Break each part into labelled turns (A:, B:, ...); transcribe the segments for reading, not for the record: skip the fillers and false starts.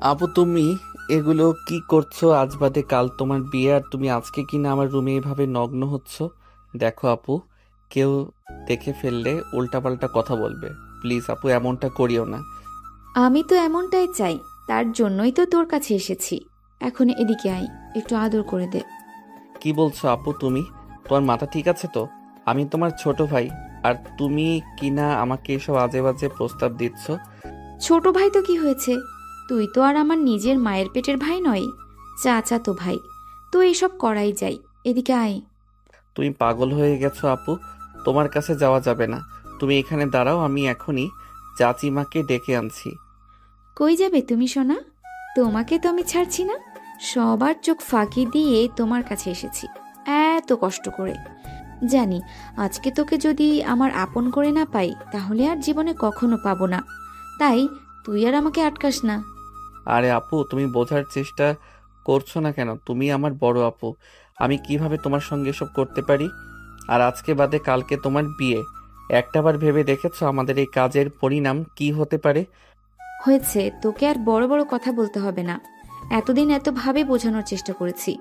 A: আপু তুমি এগুলো কি করছো? আজ বাদে কাল তোমার বিয়ে, আর তুমি আজকে কিনা আমার রুমে এভাবে নগ্ন হচ্ছ। দেখো আপু, কেউ দেখে ফেললে উল্টাপাল্টা কথা বলবে। প্লিজ আপু, এমনটা করিও না।
B: আমি তো এমনটাই চাই, তার জন্যই তো তোর কাছে এসেছি। এখন এদিকে আয়, একটু আদর করে দে।
A: কি বলছো আপু তুমি? তোমার মাথা ঠিক আছে তো? আমি তোমার ছোট ভাই, আর তুমি কিনা আমাকে এসব আজে বাজে প্রস্তাব দিচ্ছ।
B: ছোট ভাই তো কি হয়েছে? তুই তো আর আমার নিজের মায়ের পেটের ভাই নয়, চাচা তো ভাই। তো এসব করাই যায়। এদিকে আয়।
A: তুমি পাগল হয়ে গেছো আপু, তোমার কাছে যাওয়া যাবে না। তুমি এখানে দাঁড়াও, আমি এখনই চাচিমাকে ডেকে আনছি।
B: কই যাবে তুমি সোনা? তোমাকে তো আমি ছাড়ছি না। সবার চোখ ফাঁকি দিয়ে তোমার কাছে এসেছি, এত কষ্ট করে। জানি আজকে তোকে যদি আমার আপন করে না পাই, তাহলে আর জীবনে কখনো পাবো না। তাই তুই আর আমাকে আটকাস না।
A: আরে আপু, তুমি বোঝার চেষ্টা করছো না কেন? তুমি আমার বড় আপু, আমি কিভাবে তোমার সঙ্গে এসব করতে পারি? আর আজকে বাদে কালকে তোমার বিয়ে। একটাবার ভেবে দেখেছো আমাদের এই কাজের পরিণাম কি হতে পারে?
B: হয়েছে, তোকে আর বড় বড় কথা বলতে হবে না। এতদিন এতভাবে বোঝানোর চেষ্টা করেছি,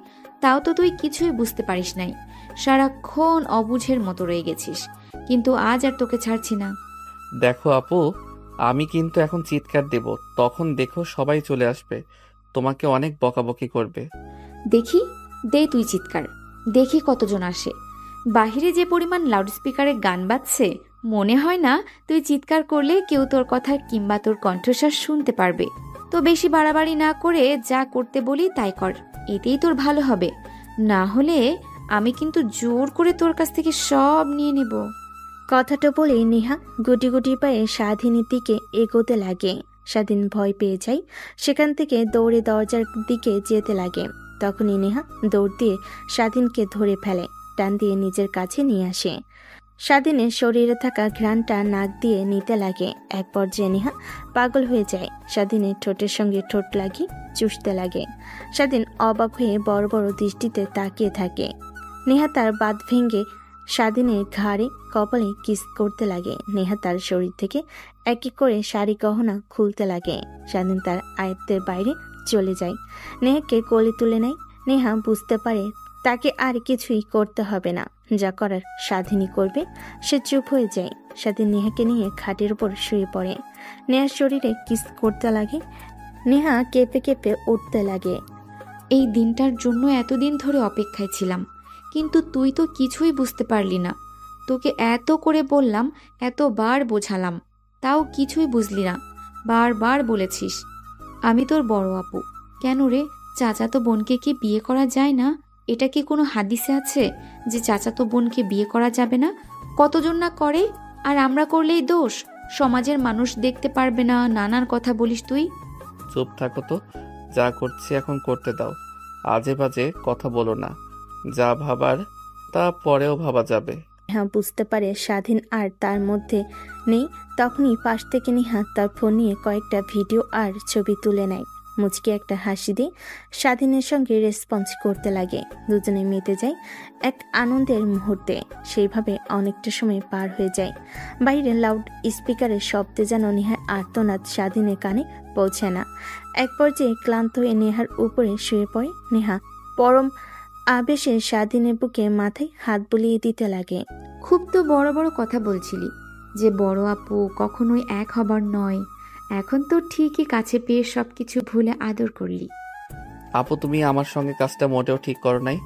B: তাও তো তুই কিছুই বুঝতে পারিস নাই। সারাক্ষণ অবুঝের মতো রয়ে গেছিস। কিন্তু আজ আর তোকে ছাড়ছি না।
A: দেখো আপু, আমি কিন্তু এখন চিৎকার দেব, তখন দেখো সবাই চলে আসবে, তোমাকে অনেক বকাবকি করবে।
B: দেখি, দে তুই চিৎকার। দেখি কতজন আসে। বাহিরে যে পরিমাণ লাউডস্পিকারে গান বাজছে, মনে হয় না তুই চিৎকার করলে কেউ তোর কথা কিংবা তোর কণ্ঠস্বর শুনতে পারবে। তো বেশি বাড়াবাড়ি না করে যা করতে বলি তাই কর, এতেই তোর ভালো হবে। না হলে আমি কিন্তু জোর করে তোর কাছ থেকে সব নিয়ে নেব।
C: কথাটা বলে নেহা গুটি গুটি পায়ে স্বাধীনের দিকে এগোতে লাগে। স্বাধীন ভয় পেয়ে যায়, সেখান থেকে দৌড়ে দরজার দিকে যেতে লাগে। তখনই নেহা দৌড় দিয়ে স্বাধীনকে ধরে ফেলে, টান দিয়ে নিজের কাছে নিয়ে আসে। স্বাধীনের শরীরে থাকা ঘ্রাণটা নাক দিয়ে নিতে লাগে। এক পর্যায়ে নেহা পাগল হয়ে যায়, স্বাধীনের ঠোঁটের সঙ্গে ঠোঁট লাগিয়ে চুষতে লাগে। স্বাধীন অবাক হয়ে বড় বড় দৃষ্টিতে তাকিয়ে থাকে। নেহা তার বাঁধ ভেঙে স্বাধীনের ঘাড়ে কপালে কিস করতে লাগে। নেহা তার শরীর থেকে এক এক করে শাড়ি গহনা খুলতে লাগে। স্বাধীন তার আয়ত্তের বাইরে চলে যায়, নেহাকে কোলে তুলে নেয়। নেহা বুঝতে পারে তাকে আর কিছুই করতে হবে না, যা করার স্বাধীনই করবে। সে চুপ হয়ে যায়। স্বাধীন নেহাকে নিয়ে খাটের উপর শুয়ে পড়ে, নেহার শরীরে কিস করতে লাগে। নেহা কেঁপে কেঁপে উঠতে লাগে।
B: এই দিনটার জন্য এতদিন ধরে অপেক্ষায় ছিলাম, কিন্তু তুই তো কিছুই বুঝতে পারলি না। তোকে এত করে বললাম, এতবার বোঝালাম, তাও কিছুই বুঝলি না। বারবার বলেছিস আমি তোর বড় আপু। কেন রে, চাচাতো বোনকে কি বিয়ে করা যায় না? এটা কি কোনো হাদিসে আছে যে চাচাতো বোনকে বিয়ে করা যাবে না? কতজন না করে, আর আমরা করলেই দোষ? সমাজের মানুষ দেখতে পারবে না, নানান কথা বলিস তুই।
A: চুপ থাকো তো, যা করছি এখন করতে দাও। আজে বাজে কথা বলো না, যা ভাবার তা পরেও ভাবা যাবে।
C: নেহা বুঝতে পারে স্বাধীন আর তার মধ্যে নেই। তখনই পাশ থেকে নেহা তার ফোন নিয়ে কয়েকটা ভিডিও আর ছবি তুলে নেয়। মুচকি একটা হাসি দিয়ে স্বাধীনের সঙ্গে রেসপন্স করতে লাগে। দুজনে মেতে যায় এক আনন্দের মুহূর্তে। সেইভাবে অনেকটা সময় পার হয়ে যায়। বাইরে লাউড স্পিকারের শব্দে যেন নেহার আর্তনাদ স্বাধীনের কানে পৌঁছে না। এক পর্যায়ে ক্লান্ত হয়ে নেহার উপরে শুয়ে পড়ে। নেহা পরম আবেশে স্বাধীনের বুকে মাথায় হাত বুলিয়ে দিতে লাগে।
B: খুব তো বড় বড় কথা বলছিলি যে বড় আপু কখনোই এক হবার নয়, এখন তো ঠিকই কাছে পেয়ে সবকিছু ভুলে আদর করলি।
A: আপু তুমি আমার সঙ্গে কাজটা মোটেও ঠিক করো নাই।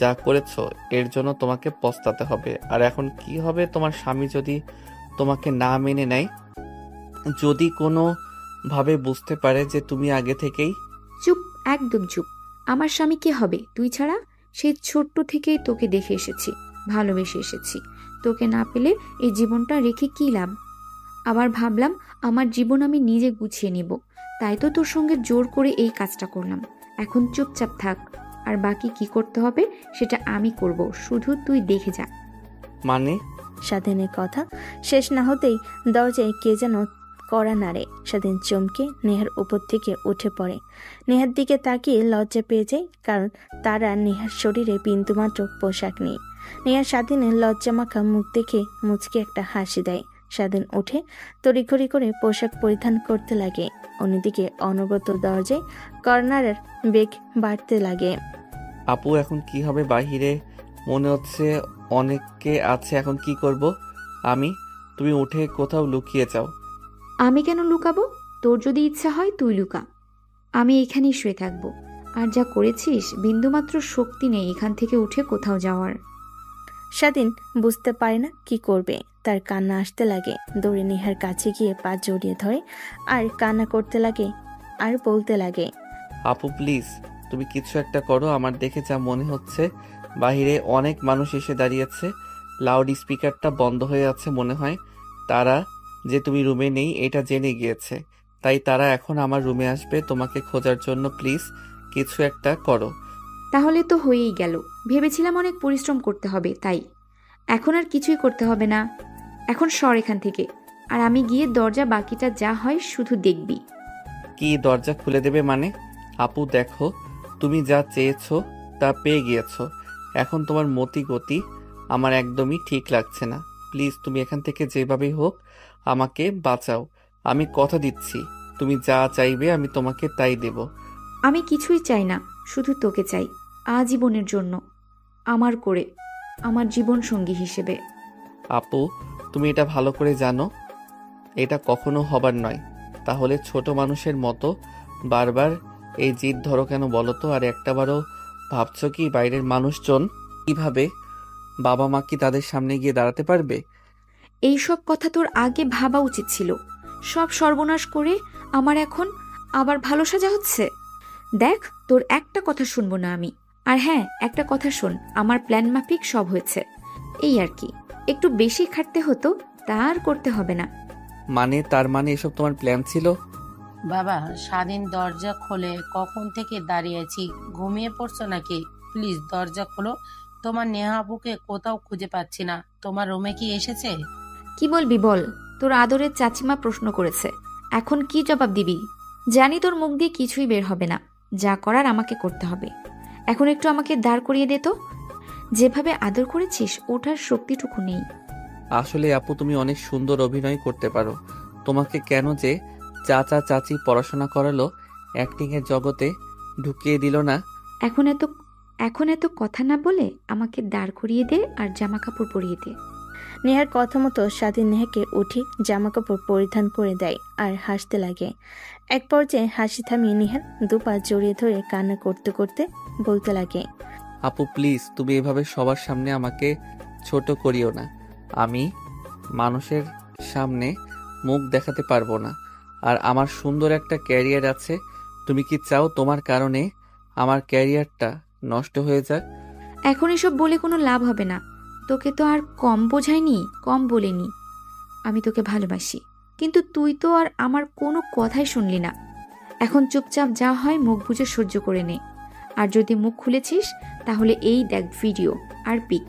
A: যা করেছো এর জন্য তোমাকে পস্তাতে হবে। আর এখন কি হবে তোমার স্বামী যদি তোমাকে না মেনে নেয়? যদি কোনো ভাবে বুঝতে পারে যে তুমি আগে থেকেই।
B: চুপ, একদম চুপ। আমার স্বামী কে হবে তুই ছাড়া? সেই ছোট্ট থেকেই তোকে দেখে এসেছি, ভালোবেসে এসেছি। তোকে না পেলে এই জীবনটা রেখে কী লাভ? আবার ভাবলাম আমার জীবন আমি নিজে গুছিয়ে নিব, তাই তো তোর সঙ্গে জোর করে এই কাজটা করলাম। এখন চুপচাপ থাক, আর বাকি কি করতে হবে সেটা আমি করব, শুধু তুই দেখে যা।
A: মানে?
C: স্বাধীনের কথা শেষ না হতেই দরজায় কে যেন কড়া নাড়ে। স্বাধীন চমকে নেহার উপর থেকে উঠে পড়ে। নেহার দিকে তাকিয়ে লজ্জা পেয়ে যায়, কারণ তার আর নেহার শরীরে বিন্দুমাত্র পোশাক নেই। নেহা স্বাধীনের লজ্জামাখা মুখ দেখে মুচকে একটা হাসি দেয়। স্বাধীন উঠে তড়িঘড়ি করে পোশাক পরিধান করতে লাগে। অন্যদিকে অনবরত দরজায় কর্নারের বেগ বাড়তে লাগে।
A: আপু এখন কি হবে? বাহিরে মনে হচ্ছে অনেকে আছে, এখন কি করব আমি? তুমি উঠে কোথাও লুকিয়ে যাও।
B: আমি কেন লুকাবো? তোর যদি ইচ্ছা হয় তুই লুকা, আমি এখানেই শুয়ে থাকবো। আর যা করেছিস, বিন্দুমাত্র শক্তি নেই এখান থেকে উঠে কোথাও যাওয়ার।
C: স্বাধীন বুঝতে পারে না কি করবে। তার কান্না আসতে লাগে। দৌড়ে নেহার কাছে গিয়ে পা জড়িয়ে ধরে আর কান্না করতে লাগে আর বলতে লাগে,
A: আপু প্লিজ তুমি কিছু একটা করো। আমার দেখে যা মনে হচ্ছে বাহিরে অনেক মানুষ এসে দাঁড়িয়েছে, লাউড স্পিকারটা বন্ধ হয়ে আছে, মনে হয় তারা যে তুমি রুমে নেই এটা জেনে গিয়েছে, তাই তারা এখন আমার রুমে আসবে তোমাকে খোঁজার জন্য। প্লিজ কিছু একটা করো।
B: তাহলে তো হয়েই গেল। ভেবেছিলাম অনেক পরিশ্রম করতে হবে, তাই এখন আর কিছুই করতে হবে না। এখন সর এখান থেকে, আর আমি গিয়ে দরজা বাকিটা যা হয় শুধু দেখবি।
A: কি দরজা খুলে দেবে মানে? আপু দেখো, তুমি যা চেয়েছো তা পেয়ে গিয়েছো, এখন তোমার মতি গতি আমার একদমই ঠিক লাগছে না। প্লিজ তুমি এখান থেকে যেভাবেই হোক আমাকে বাঁচাও। আমি কথা দিচ্ছি তুমি যা চাইবে আমি তোমাকে তাই দেব।
B: আমি কিছুই চাই না, শুধু তোকে চাই, আজীবনের জন্য, আমার করে, আমার জীবন সঙ্গী হিসেবে।
A: আপু তুমি এটা ভালো করে জানো এটা কখনো হবার নয়। তাহলে ছোট মানুষের মতো বারবার এই জিদ ধরো কেন বলো তো? আর একটাবারও ভাবছো কি বাইরের মানুষজন কিভাবে? বাবা মা কি তাদের সামনে গিয়ে দাঁড়াতে পারবে?
B: এইসব কথা তোর আগে ভাবা উচিত ছিল। সব সর্বনাশ করে আমার এখন আবার ভালো সাজা হচ্ছে। দেখ, তোর একটা কথা শুনবো না আমি। আর হ্যাঁ, একটা কথা শোন, আমার প্ল্যান মাফিক সব হয়েছে, এই আর কি। একটু বেশি খাটতে হতো, তা আর করতে হবে না।
A: মানে তার মানে এসব তোমার প্ল্যান ছিল?
D: বাবা, স্বাধীন দরজা খোলে, কখন থেকে দাঁড়িয়েছি, ঘুমিয়ে পড়ছো নাকি? প্লিজ দরজা খোলো। তোমার নেহা আপুকে কোথাও খুঁজে পাচ্ছি না। তোমার রুমে কি এসেছে?
B: কি বলবি বল? তোর আদরের চাচিমা প্রশ্ন করেছে, এখন কি জবাব দিবি? জানি তোর মুখ দিয়ে কিছুই বের হবে না, যা করার আমাকে করতে হবে। এখন একটু আমাকে দাঁড় করিয়ে দে তো। যেভাবে আদর করেছিস ওঠার শক্তিটুকু নেই।
A: আসলে আপু তুমি অনেক সুন্দর অভিনয় করতে পারো। তোমাকে কেন যে চাচা চাচি পড়াশোনা করালো, অ্যাক্টিং এর জগতে ঢুকিয়ে দিল না?
B: এখন এত কথা না বলে আমাকে দাঁড় করিয়ে দে আর জামা কাপড় পরিয়ে দে।
C: নেহার কথা মতো স্বাধীন নেহাকে উঠে জামাকাপড় পরিধান করে দেয় আর হাসতে লাগে। এক পর্যায়ে হাসি থামিয়ে নেহার দুপা জড়িয়ে ধরে কান্না করতে করতে বলতে লাগে,
A: আপু প্লিজ তুমি এভাবে সবার সামনে আমাকে ছোট করিও না। আমি মানুষের সামনে মুখ দেখাতে পারবো না, আর আমার সুন্দর একটা ক্যারিয়ার আছে। তুমি কি চাও তোমার কারণে আমার ক্যারিয়ারটা নষ্ট হয়ে যাক?
B: এখন এসব বলে কোনো লাভ হবে না। তোকে তো আর কম বোঝাইনি, কম বলিনি। আমি তোকে ভালোবাসি, কিন্তু তুই তো আর আমার কোনো কথাই শুনলি না। এখন চুপচাপ যা হয় মুখ বুজে সহ্য করে নে। আর যদি মুখ খুলেছিস তাহলে এই দেখ ভিডিও আর পিক।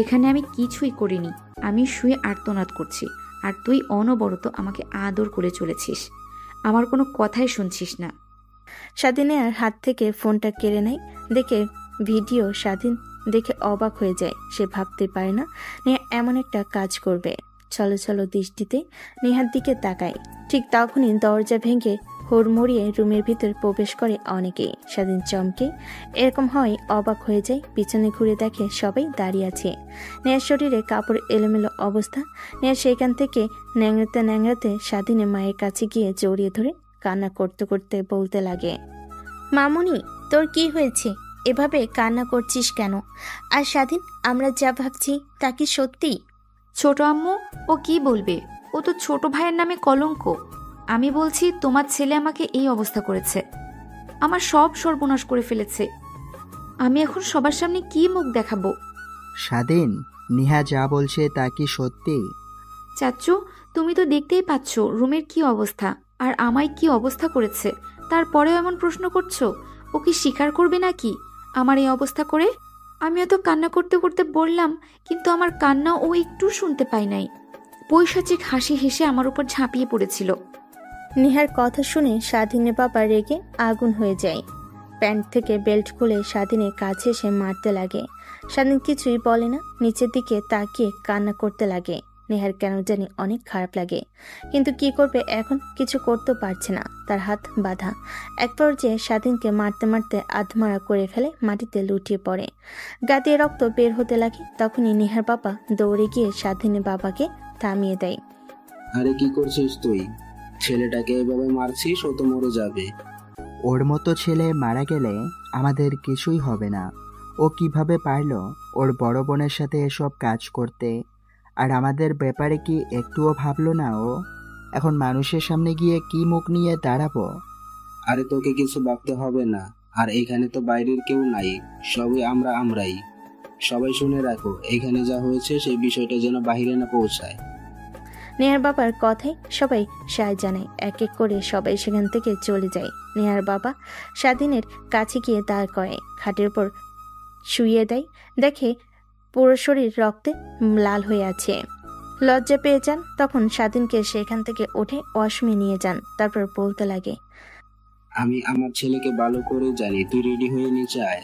B: এখানে আমি কিছুই করিনি, আমি শুয়ে আর্তনাদ করছি, আর তুই অনবরত আমাকে আদর করে চলেছিস, আমার কোনো কথাই শুনছিস না।
C: স্বাধীন নেহার হাত থেকে ফোনটা কেড়ে নেয়। দেখে ভিডিও স্বাধীন দেখে অবাক হয়ে যায়। সে ভাবতে পারে না নেহা এমন একটা কাজ করবে। ছলো ছলো দৃষ্টিতে নেহার দিকে তাকায়। ঠিক তখনই দরজা ভেঙে হুড়মুড়িয়ে রুমের ভিতর প্রবেশ করে অনেকেই। স্বাধীন চমকে এরকম হয় অবাক হয়ে যায়। পিছনে ঘুরে দেখে সবাই দাঁড়িয়ে আছে। নেহার শরীরে কাপড় এলোমেলো অবস্থা। নেহা সেখান থেকে ন্যাংড়াতে ন্যাংড়াতে স্বাধীনের মায়ের কাছে গিয়ে জড়িয়ে ধরে কান্না করতে করতে বলতে লাগে, মামুনি তোর কি হয়েছে? এভাবে কান্না করছিস কেন? আর স্বাধীন, আমরা যা ভাবছি তা কি সত্যি?
B: ছোট আম্মু, ও কি বলবে? ও তো ছোট ভাইয়ের নামে কলঙ্ক। আমি বলছি তোমার ছেলে আমাকে এই অবস্থা করেছে, আমার সব সর্বনাশ করে ফেলেছে। আমি এখন সবার সামনে কি মুখ দেখাবো?
E: স্বাধীন, নেহা যা বলছে তা কি সত্যি?
B: চাচ্চু, তুমি তো দেখতেই পাচ্ছ রুমের কি অবস্থা, আর আমায় কি অবস্থা করেছে। তারপরেও এমন প্রশ্ন করছো? ও কি স্বীকার করবে নাকি আমার এই অবস্থা করে? আমিও তো কান্না করতে করতে বললাম, কিন্তু আমার কান্না ও একটু শুনতে পাই নাই। পৈশাচিক হাসি হেসে আমার উপর ঝাঁপিয়ে পড়েছিল।
C: নেহার কথা শুনে স্বাধীনের বাবা রেগে আগুন হয়ে যায়। প্যান্ট থেকে বেল্ট খুলে স্বাধীনের কাছে এসে মারতে লাগে। স্বাধীন কিছুই বলে না, নিচের দিকে তাকিয়ে কান্না করতে লাগে। নেহার কেন জানি অনেক খারাপ লাগে, কিন্তু কি করবে এখন, কিছু করতেও পারছে না, তার হাত বাঁধা। এক পর্যায়ে স্বাধীনকে মারতে মারতে আধমরা করে ফেলে, মাটিতে লুটিয়ে পড়ে, গা দিয়ে রক্ত বের হতে লাগে। তখনই নেহার বাবা দৌড়ে গিয়ে স্বাধীনের বাবাকে থামিয়ে দেয়।
F: আরে কি করছিস তুই? ছেলেটাকে এভাবে মারছিস, ও তো মরে যাবে।
E: ওর মতো ছেলে মারা গেলে আমাদের কিছুই হবে না। ও কিভাবে পারলো ওর বড় বোনের সাথে এসব কাজ করতে? আর আমাদের ব্যাপারে কি একটুও ভাবলো না ও? এখন মানুষের সামনে গিয়ে কি মুখ নিয়ে দাঁড়াবো?
F: আরে তোকে কিছু ভাবতে হবে না, আর এখানে তো বাইরের কেউ নাই, সবই আমরাই। সবাই শুনে রাখো, এখানে যা হয়েছে সেই বিষয়টা যেন বাহিরে না পৌঁছায়।
C: নেহার বাবার কথায় সবাই সায় জানায়, এক এক করে সবাই সেখান থেকে চলে যায়। নেহার বাবা স্বাধীনের কাছে গিয়ে দাঁড় করে, খাটের উপর শুইয়ে দেয়, দেখে পুরো শরীর রক্তে লাল হয়ে আছে। লজ্জা পেয়ে যান। তখন স্বাধীনকে সেখান থেকে উঠে ওয়াশরুমে নিয়ে যান, তারপর বলতে লাগে,
F: আমি আমার ছেলেকে ভালো করে জানি, তুই রেডি হয়ে নিচে আয়।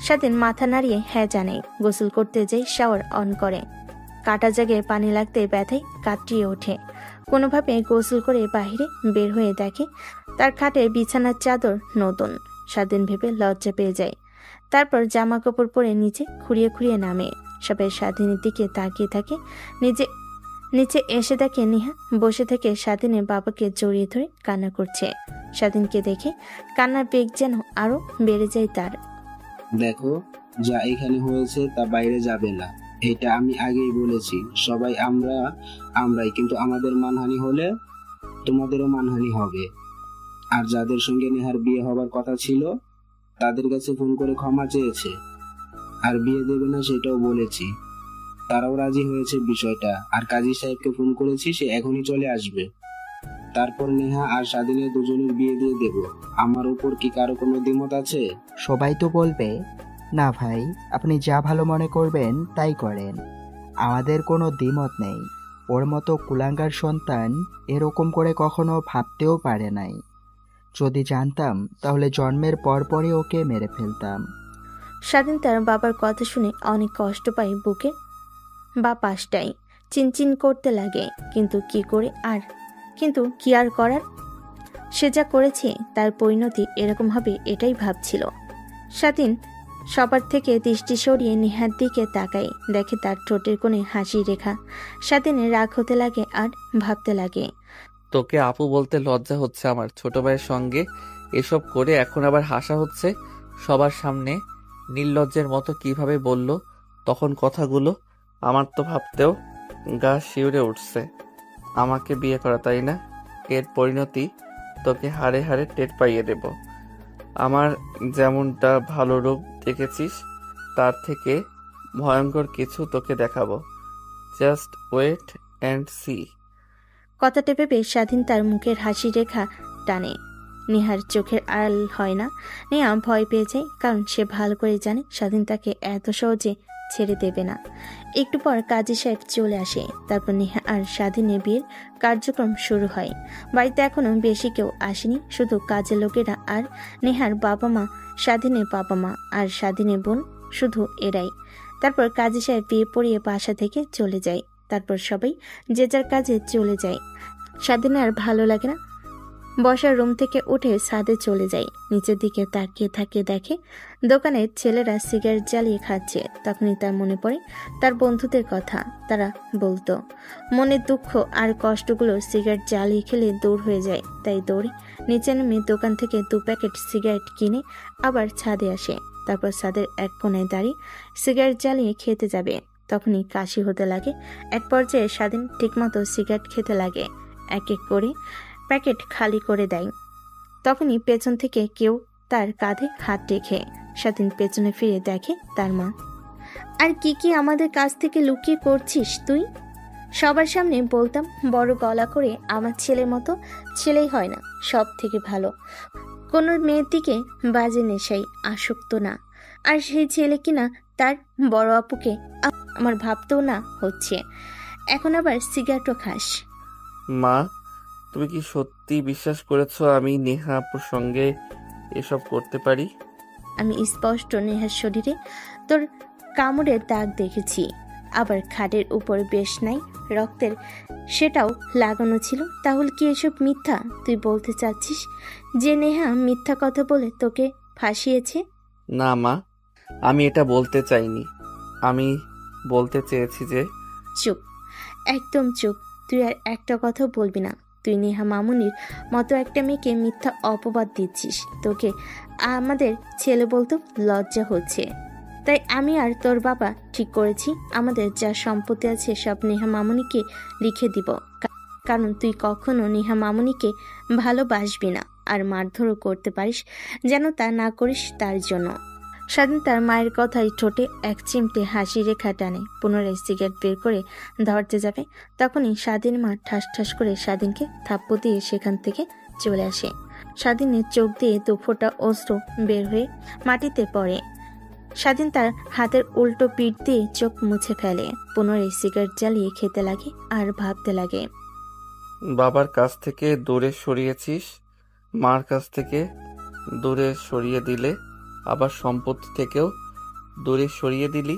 C: স্বাধীন মাথা নাড়িয়ে হ্যাঁ জানে। গোসল করতে যেই শাওয়ার অন করে, কাটা জায়গায় পানি লাগতে ব্যথায় কাটিয়ে ওঠে। কোনোভাবে গোসল করে বাহিরে বের হয়ে দেখে তার খাটে বিছানার চাদর নতুন। স্বাধীন ভেবে লজ্জা পেয়ে যায়, তারপর জামা কাপড় পরে নিচে খুঁড়িয়ে খুঁড়িয়ে নামে। সবাই স্বাধীনের দিকে তাকিয়ে থাকে। নিচে এসে দেখে নেহা বসে থেকে স্বাধীনের বাবাকে জড়িয়ে ধরে কান্না করছে। স্বাধীনকে দেখে কান্নার বেগ যেন আরো বেড়ে যায় তার।
F: দেখো, যা এখানে হয়েছে তা বাইরে যাবে না, এটা আমি আগেই বলেছি। সবাই আমরাই, কিন্তু আমাদের মানহানি হলে তোমাদেরও মানহানি হবে। আর যাদের সঙ্গে নেহার বিয়ে হবার কথা ছিল তাদের কাছে ফোন করে ক্ষমা চেয়েছে, আর বিয়ে দেবে না সেটাও বলেছি, তারাও রাজি হয়েছে বিষয়টা। আর কাজী সাহেবকে ফোন করেছি, সে এখনই চলে আসবে। তারপর নেহা আর স্বাধীনের দুজনের বিয়ে দিয়ে দেব। আমার উপর কি কারো কোনো দ্বিমত আছে?
E: সবাই তো বলবে, না ভাই, আপনি যা ভালো মনে করবেন তাই করেন, আমাদের কোনো দ্বিমত নেই। ওর মতো কুলাঙ্গার সন্তান এরকম করে কখনো ভাবতেও পারে নাই। যদি জানতাম তাহলে জন্মের পরপরই ওকে মেরে ফেলতাম।
C: স্বাধীন তার বাবার কথা শুনে অনেক কষ্ট পায় বুকে বা পাশটাই চিনচিন করতে লাগে, কিন্তু কি আর করার, সে যা করেছে তার পরিণতি এরকম হবে এটাই ভাবছিল। স্বাধীন সবার থেকে দৃষ্টি সরিয়ে নেহার দিকে তাকায়, দেখে তার ঠোঁটের কোণে হাসি রেখা। স্বাধীনের রাগ হতে লাগে আর ভাবতে লাগে,
A: তোকে আপু বলতে লজ্জা হচ্ছে আমার। ছোট ভাইয়ের সঙ্গে এসব করে এখন আবার হাসা হচ্ছে সবার সামনে। নির্লজ্জের মতো কিভাবে বলল তখন কথাগুলো, আমার তো ভাবতেও গা শিউরে উঠছে। আমাকে বিয়ে করা, তাই না? এর পরিণতি তোকে হাড়ে হাড়ে টের পাইয়ে দেব। আমার যেমনটা ভালো রূপ দেখেছিস তার থেকে ভয়ঙ্কর কিছু তোকে দেখাবো। Just wait and see.
C: কথাটা ভেবে স্বাধীন তার মুখের হাসি রেখা টানে। নেহার চোখের আড়াল হয় না। নেহা ভয় পেয়ে যায়, কারণ সে ভালো করে জানে স্বাধীন তাকে এত সহজে ছেড়ে দেবে না। একটু পর কাজী সাহেব চলে আসে, তারপর নেহা আর স্বাধীনের বিয়ের কার্যক্রম শুরু হয়। বাড়িতে এখনো বেশি কেউ আসেনি, শুধু কাজের লোকেরা আর নেহার বাবা মা, স্বাধীনের বাবা মা আর স্বাধীনের বোন, শুধু এরাই। তারপর কাজী সাহেব বিয়ে পড়িয়ে বাসা থেকে চলে যায়। তারপর সবাই যে যার কাজে চলে যায়। স্বাধীনের আর ভালো লাগে না, বসার রুম থেকে উঠে ছাদে চলে যায়। নিচের দিকে তাকিয়ে থাকে, দেখে দোকানের ছেলেরা সিগারেট জ্বালিয়ে খাচ্ছে। তখনই তার মনে পড়ে তার বন্ধুদের কথা, তারা বলতো মনের দুঃখ আর কষ্টগুলো সিগারেট জ্বালিয়ে খেলে দূর হয়ে যায়। তাই দৌড়ে নিচে নেমে দোকান থেকে 2 প্যাকেট সিগারেট কিনে আবার ছাদে আসে। তারপর ছাদের এক কোণায় দাঁড়িয়ে সিগারেট জ্বালিয়ে খেতে যাবে, তখনই কাশি হতে লাগে। এক পর্যায়ে স্বাধীন ঠিকমতো সিগারেট খেতে লাগে, এক এক করে প্যাকেট খালি করে দেয়। তখনই পেছন থেকে কেউ তার কাঁধে হাত রেখে। স্বাধীন পেছনে ফিরে দেখে তার মা। আর কি আমাদের কাছ থেকে লুকিয়ে করছিস তুই? সবার সামনে বলতাম বড় গলা করে আমার ছেলের মতো ছেলেই হয় না, সব থেকে ভালো, কোনো মেয়ের দিকে বাজে নেশাই আসক্ত না। আর সেই ছেলে কিনা তার বড় আপুকে আমার ভাবতেও না হচ্ছে, এখন আবার সিগারেটও খাস।
A: মা, তুমি কি সত্যি বিশ্বাস করেছো আমি নেহা আপুর সঙ্গে এসব করতে পারি?
C: আমি স্পষ্ট নেহার শরীরে তোর কামড়ের দাগ দেখেছি, আবার খাটের উপর বেশ নাই রক্তের, সেটাও লাগানো ছিল। তাহলে কি এসব মিথ্যা? তুই বলতে চাচ্ছিস যে নেহা মিথ্যা কথা বলে তোকে ফাঁসিয়েছে?
A: না মা, আমি এটা বলতে চাইনি। আমি বলতে চেয়েছি যে
C: চুপ, একদম চুপ। তুই আর একটা কথাও বলবি না। তুই নেহা মামুনির মতো একটা মেয়েকে মিথ্যা অপবাদ দিচ্ছিস। তোকে আমাদের ছেলে বলতে লজ্জা হচ্ছে। তাই আমি আর তোর বাবা ঠিক করেছি আমাদের যা সম্পত্তি আছে সব নেহা মামুনিকে লিখে দিব। কারণ তুই কখনো নেহা মামুনিকে ভালোবাসবি না, আর মারধরও করতে পারিস যেন তা না করিস তার জন্য। স্বাধীন তার মায়ের কথায় ঠোঁটে এক চিমটে হাসি রেখা টানে। পুনরায় সিগারেট বের করে ধরতে যাবে, তখনই স্বাধীন মা ঠাস ঠাস করে স্বাধীনকে থাপ্পড় দিয়ে সেখান থেকে চলে আসে। স্বাধীনের চোখ দিয়ে দুফোঁটা অস্ত্র বের হয়ে মাটিতে পড়ে। স্বাধীন তার হাতের উল্টো পিঠ দিয়ে চোখ মুছে ফেলে। পুনরায় সিগারেট জ্বালিয়ে খেতে লাগে আর ভাবতে লাগে।
A: বাবার কাছ থেকে দূরে সরিয়েছিস, মার কাছ থেকে দূরে সরিয়ে দিলে, আবার সম্পত্তি থেকেও দূরে সরিয়ে দিলি।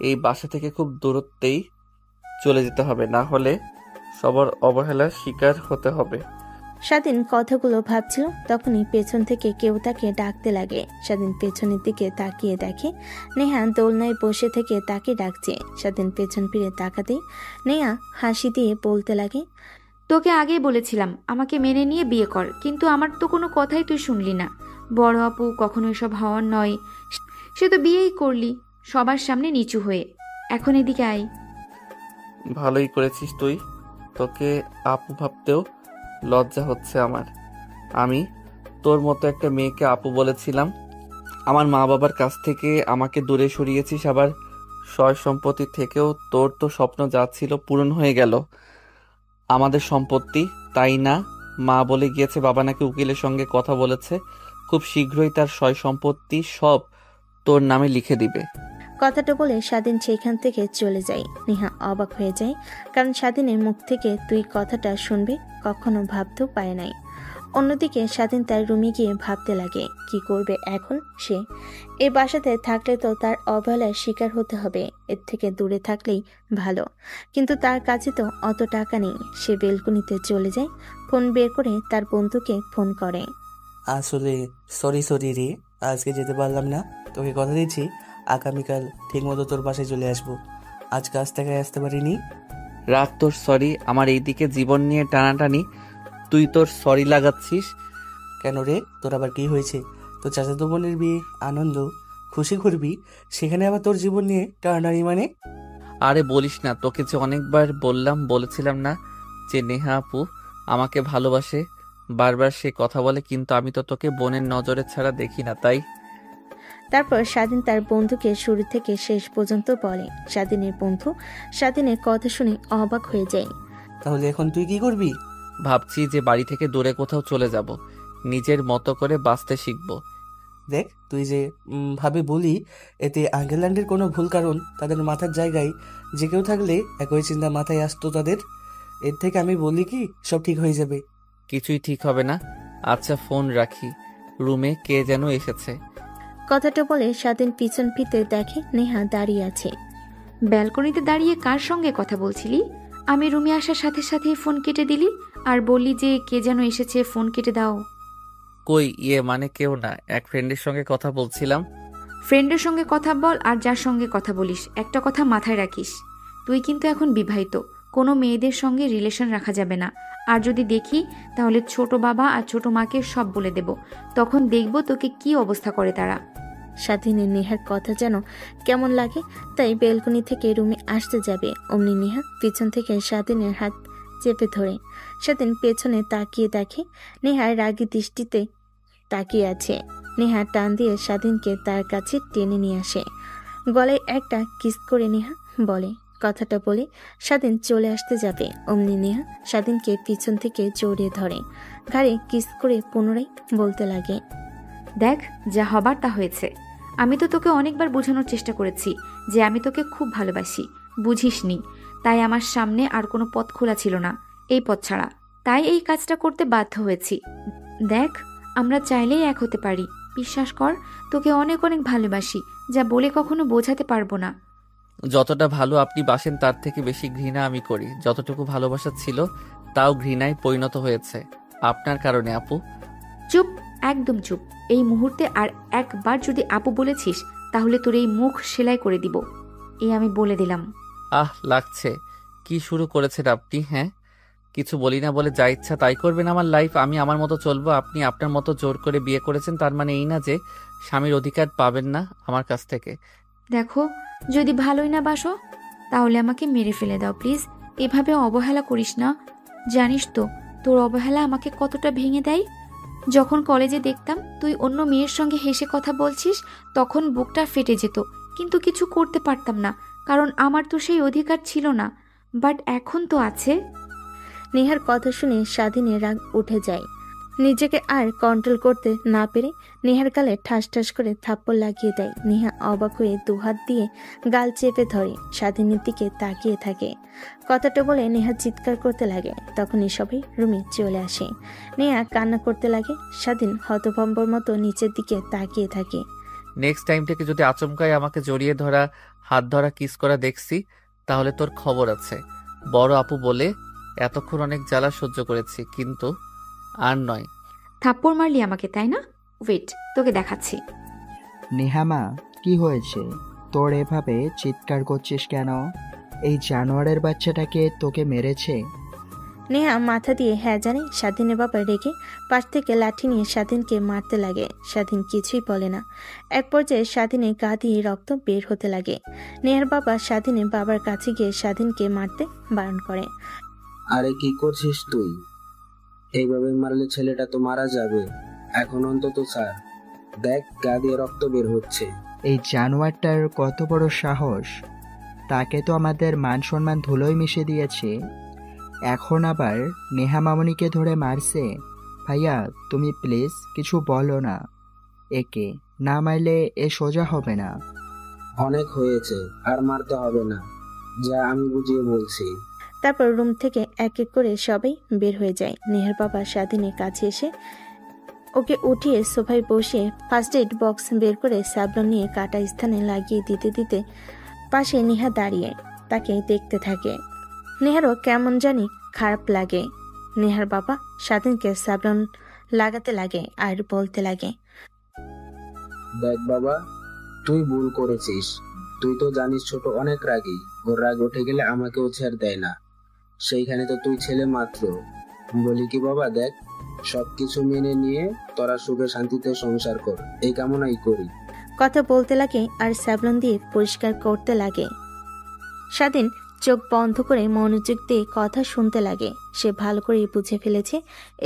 A: এই বাসা থেকে খুব দূরত্বেই চলে যেতে হবে, না হলে সবার অবহেলার শিকার হতে হবে।
C: স্বাধীন কথাগুলো ভাবছিল, তখনই পেছন থেকে কেউ তাকে ডাকতে লাগে। স্বাধীন পেছনের দিকে তাকিয়ে দেখে নেহা দোলনায় বসে থেকে তাকে ডাকছে। স্বাধীন পেছন ফিরে তাকাতেই নেহা হাসি দিয়ে বলতে লাগে,
B: তোকে আগেই বলেছিলাম আমাকে মেনে নিয়ে বিয়ে কর, কিন্তু আমার তো কোনো কথাই তুই শুনলি না। বড় আপু কখনো এসব হওয়ার নয়, সে তো বিয়েই করলি সবার সামনে নিচু হয়ে। এখন এদিকে আয়।
A: ভালোই করেছিস তুই, তোকে আপু ভাবতেও লজ্জা হচ্ছে আমার। আমি তোর মতো একটা মেয়েকে আপু বলেছিলাম, আমার মা বাবার কাছ থেকে আমাকে দূরে সরিয়েছিস, আবার সয় সম্পত্তি থেকেও তোর তো স্বপ্ন যা ছিল পূরণ হয়ে গেল। আমাদের সম্পত্তি, তাই না? মা বলে গিয়েছে বাবা নাকি উকিলের সঙ্গে কথা বলেছে, খুব শীঘ্রই তার সয় সম্পত্তি সব তোর নামে লিখে দিবে।
C: কথাটা বলে স্বাধীন সেখান থেকে চলে যায়। নেহা অবাক হয়ে যায়, কারণ স্বাধীনের মুখ থেকে তুই কথাটা শুনবে কখনো ভাবতেও পারে নাই। অন্যদিকে স্বাধীন তার রুমে গিয়ে ভাবতে লাগে কি করবে এখন সে। এই বাসাতে থাকলে তো তার অবহেলার শিকার হতে হবে, এর থেকে দূরে থাকলেই ভালো। কিন্তু তার কাছে তো অত টাকা নেই। সে বেলকনিতে চলে যায়, ফোন বের করে তার বন্ধুকে ফোন করে।
G: আসলে সরি রে, আজকে যেতে পারলাম না। তোকে কথা দিচ্ছি আগামীকাল ঠিকমতো তোর বাসায় চলে আসবো। আজ কাজ থেকে আসতে পারিনি।
A: রাগ তোর সরি, আমার এইদিকে জীবন নিয়ে টানাটানি, তুই তোর সরি লাগাচ্ছিস
G: কেন রে? তোর আবার কি হয়েছে? তোর চাচাতো বোনের বিয়ে, আনন্দ খুশি করবি, সেখানে আবার তোর জীবন নিয়ে টানাটানি মানে?
A: আরে বলিস না, তোকে যে অনেকবার বলেছিলাম না যে নেহা আপু আমাকে ভালোবাসে। বারবার সে কথা বলে, কিন্তু আমি তো তোকে বোনের নজরে ছাড়া দেখি না, তাই।
C: তারপর স্বাধীন তার বন্ধুকে শুরু থেকে শেষ পর্যন্ত বলে। স্বাধীনের বন্ধু স্বাধীনের কথা শুনে অবাক হয়ে যায়।
G: তাহলে এখন তুই কি করবি?
A: ভাবছি যে বাড়ি থেকে দূরে কোথাও চলে যাব, নিজের মতো করে বাঁচতে শিখবো।
G: দেখ, তুই যে ভাবে বলি, এতে আঙ্কেল আন্টির কোনো ভুল, কারণ তাদের মাথার জায়গায় যে কেউ থাকলে একই চিন্তা মাথায় আসতো তাদের। এর থেকে আমি বলি কি সব ঠিক হয়ে যাবে।
A: কিছুই ঠিক হবে না। আচ্ছা ফোন রাখি, রুমে কে যেন এসেছে।
C: কথাটা বলে স্বাধীন পিছন ফিরতে দেখে নেহা দাঁড়িয়ে আছে।
B: ব্যালকনিতে দাঁড়িয়ে কার সঙ্গে কথা বলছিলি? আমি রুমে আসার সাথে সাথেই ফোন কেটে দিলি আর বললি যে কে যেন এসেছে, ফোন কেটে দাও।
A: কই, মানে কেউ না, এক ফ্রেন্ডের সঙ্গে কথা বলছিলাম।
B: ফ্রেন্ডের সঙ্গে কথা বল আর যার সঙ্গে কথা বলিস, একটা কথা মাথায় রাখিস, তুই কিন্তু এখন বিবাহিত। কোনো মেয়েদের সঙ্গে রিলেশন রাখা যাবে না। আর যদি দেখি তাহলে ছোট বাবা আর ছোট মাকে সব বলে দেব, তখন দেখব তোকে কি অবস্থা করে তারা।
C: স্বাধীনের নেহার কথা যেন কেমন লাগে, তাই বেলকনি থেকে রুমে আসতে যাবে অমনি নেহা পিছন থেকে স্বাধীনের হাত চেপে ধরে। স্বাধীন পেছনে তাকিয়ে দেখে নেহার রাগী দৃষ্টিতে তাকিয়ে আছে। নেহা টান দিয়ে স্বাধীনকে তার কাছে টেনে নিয়ে আসে। গলায় একটা কিস করে নেহা বলে। কথাটা বলে স্বাধীন চলে আসতে যাবে অমনি নেহা স্বাধীনকে পিছন থেকে জড়িয়ে ধরে, ঘাড়ে কিস করে পুনরায় বলতে লাগে,
B: দেখ, যা হবার তা হয়েছে। আমি তো তোকে অনেকবার বোঝানোর চেষ্টা করেছি যে আমি তোকে খুব ভালোবাসি, বুঝিসনি। তাই আমার সামনে আর কোনো পথ খোলা ছিল না এই পথ ছাড়া, তাই এই কাজটা করতে বাধ্য হয়েছি। দেখ, আমরা চাইলেই এক হতে পারি, বিশ্বাস কর। তোকে অনেক অনেক ভালোবাসি, যা বলে কখনো বোঝাতে পারবো না।
A: যতটা ভালো আপনি বাসেন তার থেকে বেশি ঘৃণা আমি করি। যতটুকু ভালোবাসা ছিল তাও ঘৃণায় পরিণত হয়েছে আপনার কারণে আপু।
B: চুপ, একদম চুপ। এই মুহূর্তে আর একবার যদি আপু বলেছিস তাহলে তোর এই মুখ সেলাই করে দিব, এই আমি বলে দিলাম।
A: লাগছে। কি শুরু করেছেন আপনি? হ্যাঁ, কিছু বলি না বলে যা ইচ্ছা তাই করবেন আমার লাইফ, আমি আমার মতো চলবো, আপনি আপনার মতো জোর করে বিয়ে করেছেন, তার মানে এই না যে স্বামীর অধিকার পাবেন না আমার কাছ থেকে।
B: দেখো, যদি ভালোই না বাসো তাহলে আমাকে মেরে ফেলে দাও প্লিজ। এভাবে অবহেলা করিস না। জানিস তো তোর অবহেলা আমাকে কতটা ভেঙে দেয়। যখন কলেজে দেখতাম তুই অন্য মেয়ের সঙ্গে হেসে কথা বলছিস তখন বুকটা ফেটে যেত, কিন্তু কিছু করতে পারতাম না, কারণ আমার তো সেই অধিকার ছিল না। বাট এখন তো আছে।
C: নেহার কথা শুনে স্বাধীনের রাগ উঠে যায়। নিজেকে আর কন্ট্রোল করতে না পেরে নেহার গালে ঠাস ঠাস করে থাপ্পড় লাগিয়ে দেয়। নেহা অবাক হয়ে দুহাত দিয়ে গাল চেপে ধরে স্বাধীনের দিকে তাকিয়ে থাকে। কথাটা বলে নেহা চিৎকার করতে লাগে। তখনই সবাই রুমে চলে আসে। নেহা কান্না করতে লাগে। স্বাধীন হতভম্বর মতো নিচের দিকে তাকিয়ে থাকে।
A: নেক্সট টাইম থেকে যদি আচমকাই আমাকে জড়িয়ে ধরা, হাত ধরা, কিস করা দেখছি তাহলে তোর খবর আছে। বড় আপু বলে এতক্ষণ অনেক জ্বালা সহ্য করেছি, কিন্তু আর নয়।
B: থাপ্পড় মারলি আমাকে, তাই না? ওয়েট, তোকে দেখাচ্ছি।
E: নেহামা, কি হয়েছে তোর? এভাবে চিৎকার করছিস কেন? এই জানোয়ারের বাচ্চাটাকে তোকে মেরেছে?
C: নেহা মাথা দিয়ে হ্যাঁ জানে। স্বাধীনের বাবা রেগে পাশ থেকে লাঠি নিয়ে স্বাধীনকে মারতে লাগে। স্বাধীন কিছুই বলে না। এক পর্যায়ে স্বাধীনের গা দিয়ে রক্ত বের হতে লাগে। নেহার বাবা স্বাধীনের বাবার কাছে গিয়ে স্বাধীনকে মারতে বারণ করে।
F: আরে কি করছিস তুই? এইভাবে মারলে ছেলেটা তো মারা যাবে। এখন অন্তত ছাড়। দেখ, গা দিয়ে রক্ত বের হচ্ছে।
E: এই জানোয়ারটার কত বড় সাহস! তাকে তো আমাদের মান সম্মান ধুলোয় মিশে দিয়েছে, এখন আবার নেহা মামনিকে ধরে মারছে। ভাইয়া, তুমি প্লিজ কিছু বলো না। একে না মারলে এ সোজা হবে না।
F: অনেক হয়েছে, আর মারতে হবে না। যা, আমি বুঝিয়ে বলছি।
C: তারপর রুম থেকে এক এক করে সবাই বের হয়ে যায়। নেহার বাবা স্বাধীনের কাছে এসে ওকে উঠিয়ে সোফায় বসিয়ে ফার্স্ট এড বক্স বের করে সাবলন নিয়ে কাটা স্থানে লাগিয়ে দিতে দিতে পাশে নেহা দাঁড়িয়ে তাকে দেখতে থাকে। নেহারও কেমন জানি খারাপ লাগে। নেহার বাবা স্বাধীনকে সাবলন লাগাতে লাগে আর বলতে লাগে,
F: দেখ বাবা, তুই ভুল করেছিস। তুই তো জানিস ছোট অনেক রাগী। ওর রাগ উঠে গেলে আমাকেও ছেড়ে দেয় না। সেইখানে তো তুই ছেলে মাত্র। বলি কি বাবা, দেখ, সবকিছু মেনে নিয়ে তোরা সুখে শান্তিতে সংসার কর, এই কামনাই করি।
C: কথা বলতে লাগে আর স্যাবলন দিয়ে পরিষ্কার করতে লাগে। স্বাধীন চোখ বন্ধ করে মনোযোগ দিয়ে কথা শুনতে লাগে। সে ভালো করে বুঝে ফেলেছে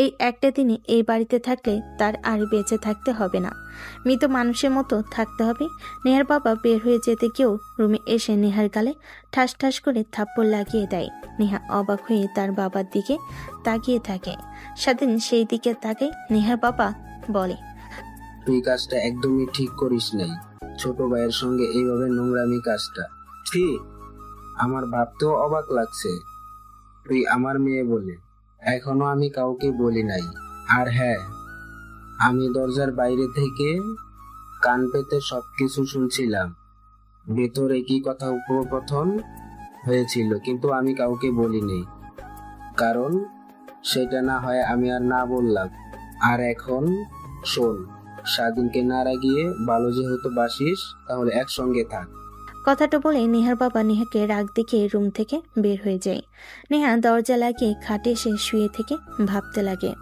C: এই একটা দিনে এই বাড়িতে থাকলে তার আর বেঁচে থাকতে হবে না, মৃত মানুষের মতো থাকতে হবে। নেহার বাবা বের হয়ে যেতে কেউ রুমে এসে নেহার গালে ঠাস ঠাস করে থাপ্পড় লাগিয়ে দেয়। নেহা অবাক হয়ে তার বাবার দিকে তাকিয়ে থাকে। স্বাধীন সেই দিকে তাকে নেহার বাবা বলে,
F: তুই কাজটা একদমই ঠিক করিস নাই। ছোট ভাইয়ের সঙ্গে এইভাবে নোংরামি কাজটা ঠিক। আমার ভাবতেও অবাক লাগছে, তুই আমার মেয়ে বলে এখনো আমি কাউকে বলি নাই। আর হ্যাঁ, আমি দরজার বাইরে থেকে কান পেতে সবকিছু শুনছিলাম। ভেতরে কি কথা উপকথন হয়েছিল, কিন্তু আমি কাউকে বলিনি, কারণ সেটা না হয় আমি আর না বললাম। আর এখন শোন, স্বাধীনকে না রাগিয়ে ভালো যেহেতু বাসিস, তাহলে একসঙ্গে থাক।
C: কথাটা বলে নেহার বাবা নেহাকে রাগ দেখিয়ে রুম থেকে বের হয়ে যায়। নেহা দরজা লাগিয়ে খাটে এসে শুয়ে থেকে ভাবতে লাগে,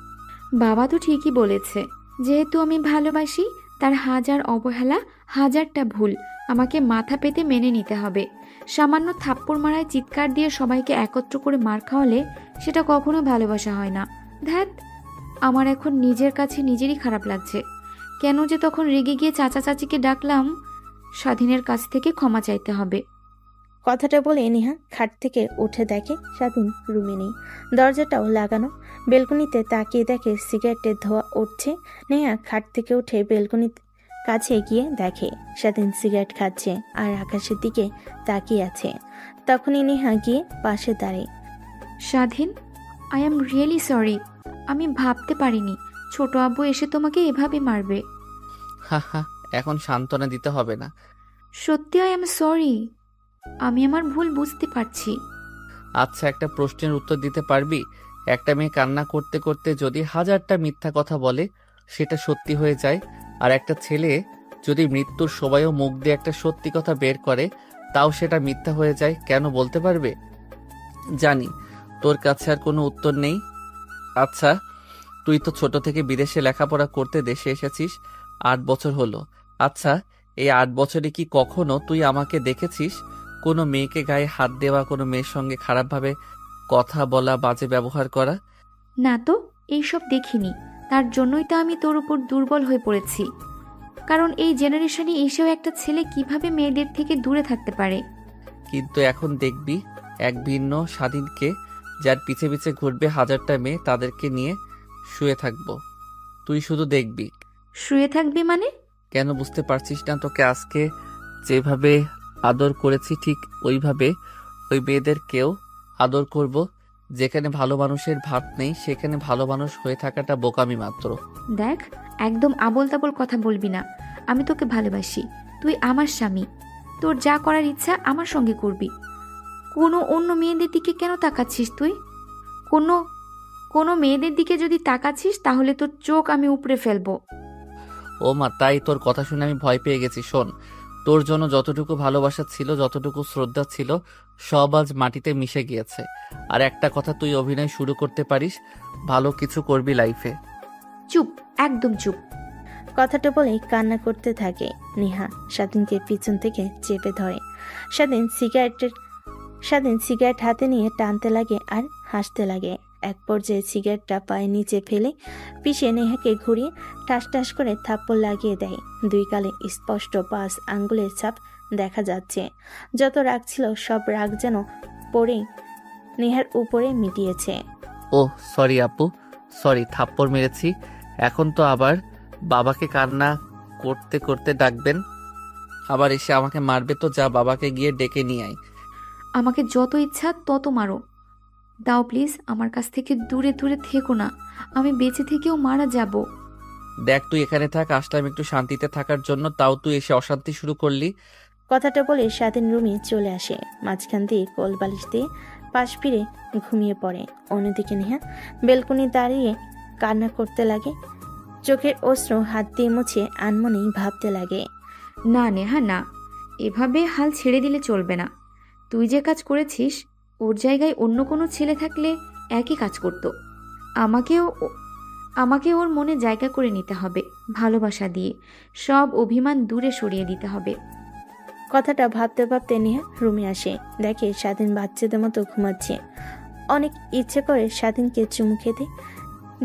B: বাবা তো ঠিকই বলেছে, যেহেতু আমি ভালোবাসি তার হাজার অবহেলা, হাজারটা ভুল আমাকে মাথা পেতে মেনে নিতে হবে। সামান্য থাপ্পড় মারায় চিৎকার দিয়ে সবাইকে একত্র করে মার খাওয়ালে সেটা কখনো ভালোবাসা হয় না। ধ্যাত, আমার এখন নিজের কাছে নিজেরই খারাপ লাগছে। কেন যে তখন রেগে গিয়ে চাচা চাচিকে ডাকলাম। স্বাধীনের কাছ থেকে ক্ষমা চাইতে হবে।
C: কথাটা বলে নেহা খাট থেকে উঠে দেখে স্বাধীন রুমে নেই, দরজাটাও লাগানো। বেলকনিতে তাকিয়ে দেখে সিগারেটের ধোঁয়া উঠছে। নেহা খাট থেকে উঠে বেলকনির কাছে গিয়ে দেখে স্বাধীন সিগারেট খাচ্ছে আর আকাশের দিকে তাকিয়ে আছে। তখনই নেহা গিয়ে পাশে দাঁড়ায়।
B: স্বাধীন, আই এম রিয়েলি সরি। আমি ভাবতে পারিনি ছোট আব্বু এসে তোমাকে এভাবে মারবে।
A: হা হা, এখন সান্ত্বনা দিতে হবে না।
B: সত্যি আই এম সরি। আমি আমার ভুল বুঝতে পারছি।
A: আচ্ছা, একটা প্রশ্নের উত্তর দিতে পারবি? একটা মেয়ে কান্না করতে করতে যদি 1000টা মিথ্যা কথা বলে সেটা সত্যি হয়ে যায়, আর একটা ছেলে যদি মৃত্যুর সময়ও মুখ দিয়ে একটা সত্যি কথা বের করে তাও সেটা মিথ্যা হয়ে যায়, কেন বলতে পারবে? জানি তোর কাছে আর কোনো উত্তর নেই। আচ্ছা, তুই তো ছোট থেকে বিদেশে লেখাপড়া করতে দেশে এসেছিস, 8 বছর হলো। আচ্ছা, এই 8 বছরে কি কখনো তুই আমাকে দেখেছিস কোনো মেয়েকে গায়ে হাত দেওয়া, কোনো মেয়ের সঙ্গে খারাপভাবে কথা বলা, বাজে ব্যবহার করা?
B: না তো, এইসব দেখিনি। তার জন্যই তো আমি তোর উপর দুর্বল হয়ে পড়েছি। কারণ এই জেনারেশনে এসেও একটা ছেলে কিভাবে মেয়েদের থেকে দূরে থাকতে পারে।
A: কিন্তু এখন দেখবি এক ভিন্ন স্বাধীনকে, যার পিছে পিছে ঘুরবে 1000টা মেয়ে, তাদেরকে নিয়ে শুয়ে থাকবো। তুই শুধু দেখবি।
B: শুয়ে থাকবি মানে?
A: কেন বুঝতে পারছিস না? তোকে আজকে যেভাবে আদর করেছি ঠিক ওইভাবে ওই মেয়েদেরকেও আদর করব। যেখানে ভালো মানুষের ভাত নেই সেখানে ভালো মানুষ হয়ে থাকাটা বোকামি মাত্র।
B: দেখ, একদম আবোল তাবোল কথা বলবি না। আমি তোকে ভালোবাসি, তুই আমার স্বামী। তোর যা করার ইচ্ছা আমার সঙ্গে করবি। কোনো অন্য মেয়েদের দিকে কেন তাকাচ্ছিস তুই? কোনো মেয়েদের দিকে যদি তাকাচ্ছিস তাহলে তোর চোখ আমি উপড়ে ফেলবো।
A: ও মা, তাই? তোর কথা শুনে আমি ভয় পেয়ে গেছি। শোন, তোর জন্য যতটুকু ভালোবাসা ছিল, যতটুকু শ্রদ্ধা ছিল, সব আজ মাটিতে মিশে গিয়েছে। আর একটা কথা, তুই অভিনয় শুরু করতে পারিস, ভালো কিছু করবি লাইফে।
B: চুপ, একদম চুপ।
C: কথাটা বলে কান্না করতে থাকে নেহা স্বাধীনকে পিছন থেকে চেপে ধরে। স্বাধীন সিগারেট হাতে নিয়ে টানতে লাগে আর হাসতে লাগে। এক পর্যায়ে সিগারেটটা পায়ে নিচে ফেলে পিষে নেহাকে ঘুরিয়ে ঠাস ঠাস করে থাপ্পড় লাগিয়ে দেয়। দুই গালে স্পষ্ট 5 আঙ্গুলের ছাপ দেখা যাচ্ছে। যত রাগ ছিল সব রাগ যেন পড়েই নেহার উপরে মিটিয়েছে।
A: ও সরি আপু, সরি, থাপ্পড় মেরেছি। এখন তো আবার বাবাকে কান্না করতে করতে ডাকবেন, আবার এসে আমাকে মারবে তো। যা, বাবাকে গিয়ে ডেকে নিয়ে আয়।
B: আমাকে যত ইচ্ছা তত মারো, দাও প্লিজ। আমার কাছ থেকে দূরে দূরে থেকো না, আমি বেঁচে থেকেও মারা যাব।
A: দেখ, তুই এখানে থাক, আসলাম একটু শান্তিতে থাকার জন্য, তাও তুই এসে অশান্তি শুরু করলি।
C: কথাটা বলে স্বাধীন রুমে চলে আসে। মাঝখান দিয়ে কোল বালিশ দিয়ে পাশ ফিরে ঘুমিয়ে পড়ে। অন্যদিকে নেহা বেলকনি দাঁড়িয়ে কান্না করতে লাগে। চোখের অশ্রু হাত দিয়ে মুছে আনমনেই ভাবতে লাগে।
B: না নেহা, না, এভাবে হাল ছেড়ে দিলে চলবে না। তুই যে কাজ করেছিস, ওর জায়গায় অন্য কোনো ছেলে থাকলে একই কাজ করত। আমাকে ওর মনে জায়গা করে নিতে হবে, ভালোবাসা দিয়ে সব অভিমান দূরে সরিয়ে দিতে হবে।
C: কথাটা ভাবতে ভাবতে নেহা রুমে আসে। দেখে স্বাধীন বাচ্চাদের মতো ঘুমাচ্ছে। অনেক ইচ্ছে করে স্বাধীনকে চুমু খেতে,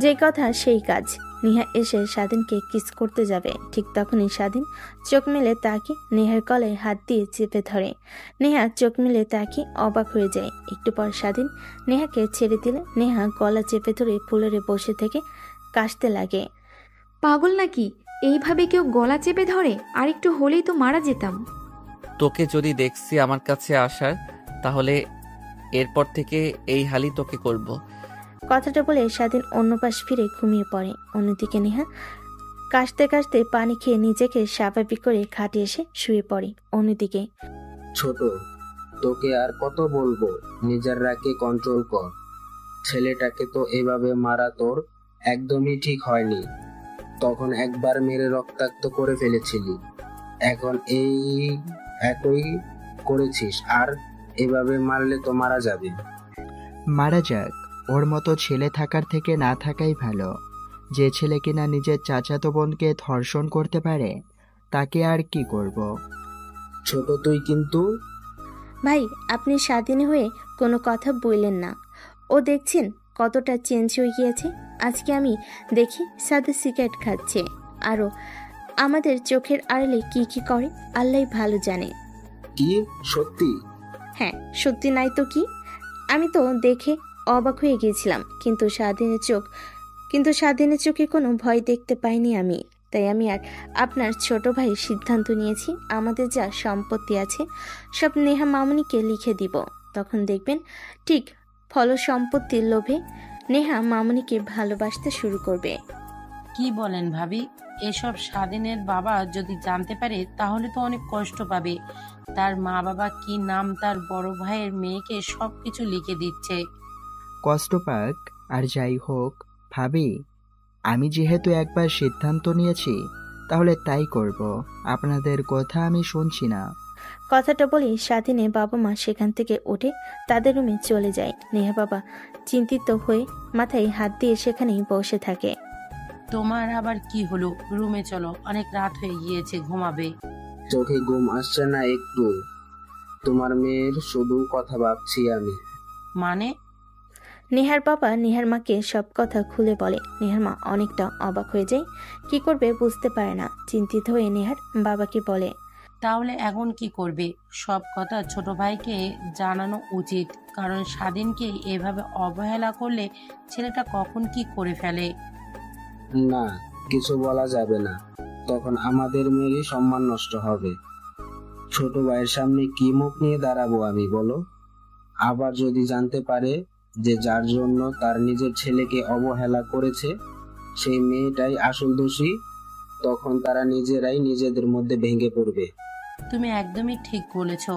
C: যে কথা সেই কাজ। নেহা এসে স্বাধীনকে কিস করতে যাবে, ঠিক তখনই স্বাধীন চোখ মেলে তাকে নেহার গলায় হাত দিয়ে চেপে ধরে। নেহা চোখ মেলে তাকে অবাক হয়ে যায়। একটু পর স্বাধীন নেহাকে ছেড়ে দিলে নেহা গলা চেপে ধরে ফুলরে বসে থেকে কাশতে লাগে।
B: পাগল নাকি? এইভাবে কেউ গলা চেপে ধরে? আর একটু হলেই তো মারা যেতাম।
A: তোকে যদি দেখছি আমার কাছে আসার, তাহলে এরপর থেকে এই হালই তোকে করব।
C: কথাটা বলে স্বাধীন অন্য পাশ ফিরে ঘুমিয়ে পড়ে। অন্যদিকে নেহা কাশতে কাশতে পানি খেয়ে নিজেকে স্বাভাবিক করে খাটে এসে শুয়ে পড়ে। অন্যদিকে
F: ছোট, তোকে আর কত বলবো, নিজের রাগকে কন্ট্রোল কর। ছেলেটাকে তো এভাবে মারা তোর একদমই ঠিক হয়নি। তখন একবার মেরে রক্তাক্ত করে ফেলেছিলি, এখন এই একই করেছিস, আর এভাবে মারলে তো মারা যাবে।
E: মারা যাক, ওর মতো ছেলে থাকার থেকে না থাকাই ভালো। যে ছেলে কিনা নিজের চাচাতো বোনকে ধর্ষণ করতে পারে, তাকে আর কি করব।
F: ছোট, তুই কিন্তু
C: ভাই, আপনি স্বাধীন হয়ে কোনো কথা বললেন না। ও দেখছেন কতটা চেঞ্জ হয়ে গিয়েছে। আজকে আমি দেখি সাদা সিগারেট খাচ্ছে, আরও আমাদের চোখের আড়ালে কি কি করে আল্লাহ ভালো জানে।
F: কি সত্যি?
C: হ্যাঁ, সত্যি নাই তো কি। আমি তো দেখে অবাক হয়ে গিয়েছিলাম, কিন্তু স্বাধীনের চোখে কোনো ভয় দেখতে পাইনি আমি। তাই আমি আর আপনার ছোট ভাই সিদ্ধান্ত নিয়েছি, আমাদের যা সম্পত্তি আছে সব নেহা মামুনিকে লিখে দিব। তখন দেখবেন ঠিক সম্পত্তির লোভে নেহা মামুনিকে ভালোবাসতে শুরু করবে।
D: কি বলেন ভাবি? এসব স্বাধীনের বাবা যদি জানতে পারে তাহলে তো অনেক কষ্ট পাবে। তার মা বাবা কি নাম তার বড় ভাইয়ের মেয়েকে সবকিছু লিখে দিচ্ছে।
E: কষ্ট পাক আর যাই হোক, ভাবি, আমি যেহেতু একবার সিদ্ধান্ত নিয়েছি তাহলে তাই করব। আপনাদের কথা আমি শুনছি না।
C: কথাটা বলেই স্বাধীনের বাবা মা সেখান থেকে উঠে তাদের রুমে চলে যায়। নেহা বাবা চিন্তিত হয়ে মাথায় হাত দিয়ে সেখানেই বসে থাকে।
D: তোমার আবার কি হলো? রুমে চলো, অনেক রাত হয়ে গিয়েছে, ঘুমাবে।
F: চোখে ঘুম আসছে না একটু? তোমার মেয়ের শুধু কথা ভাবছি আমি।
D: মানে?
C: নেহার বাবা নেহার মাকে সব কথা খুলে বলে। নেহার মা অনেকটা অবাক হয়ে যায়, কি করবে বুঝতে পারে না। চিন্তিত হয়ে নেহার বাবাকে বলে,
D: তাহলে এখন কি করবে? সব কথা ছোট ভাইকে জানানো উচিত, কারণ স্বাধীনকে এভাবে অবহেলা করলে ছেলেটা কখন কি করে ফেলে।
F: না, কিছু বলা যাবে না, তখন আমাদের মেয়েরই সম্মান নষ্ট হবে। ছোট ভাইয়ের সামনে কি মুখ নিয়ে দাঁড়াবো আমি, বলো? আবার যদি জানতে পারে যে যার জন্য তার নিজের ছেলেকে অবহেলা করেছে সেই মেয়েটাই আসল দোষী, তখন তারা নিজেরাই নিজেদের মধ্যে ভেঙে পড়বে।
D: তুমি একদমই ঠিক বলেছো।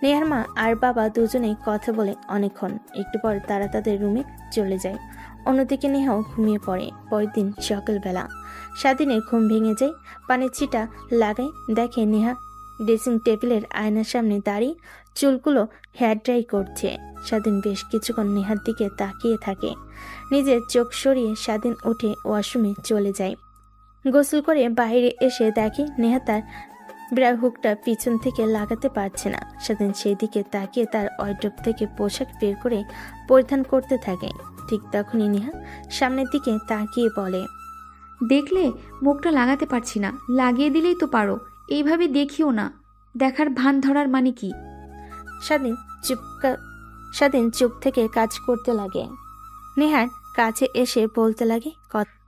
C: নেহার মা আর বাবা দুজনেই কথা বলে অনেকক্ষণ। একটু পর তারা তাদের রুমে চলে যায়। অন্যদিকে নেহাও ঘুমিয়ে পড়ে। পরের দিন সকালবেলা স্বাধীনের ঘুম ভেঙে যায়। পানির ছিটা লাগায়, দেখে নেহা ড্রেসিং টেবিলের আয়নার সামনে দাঁড়িয়ে চুলগুলো হেয়ার ড্রাই করছে। স্বাধীন বেশ কিছুক্ষণ নেহার দিকে তাকিয়ে থাকে। নিজের চোখ সরিয়ে স্বাধীন উঠে ওয়াশরুমে চলে যায়। গোসল করে বাইরে এসে দেখে নেহা তার ব্রা হুকটা পিছন থেকে লাগাতে পারছে না। স্বাধীন সেই দিকে তাকিয়ে তার ওয়ার্ড্রপ থেকে পোশাক বের করে পরিধান করতে থাকে। ঠিক তখনই নেহা সামনের দিকে তাকিয়ে বলে,
B: দেখলে মুখটা লাগাতে পারছি না, লাগিয়ে দিলেই তো পারো। এইভাবে দেখিও না, দেখার ভান ধরার মানে কি?
C: স্বাধীন চুপ থেকে কাজ করতে লাগে। নেহার কাছে এসে বলতে লাগে,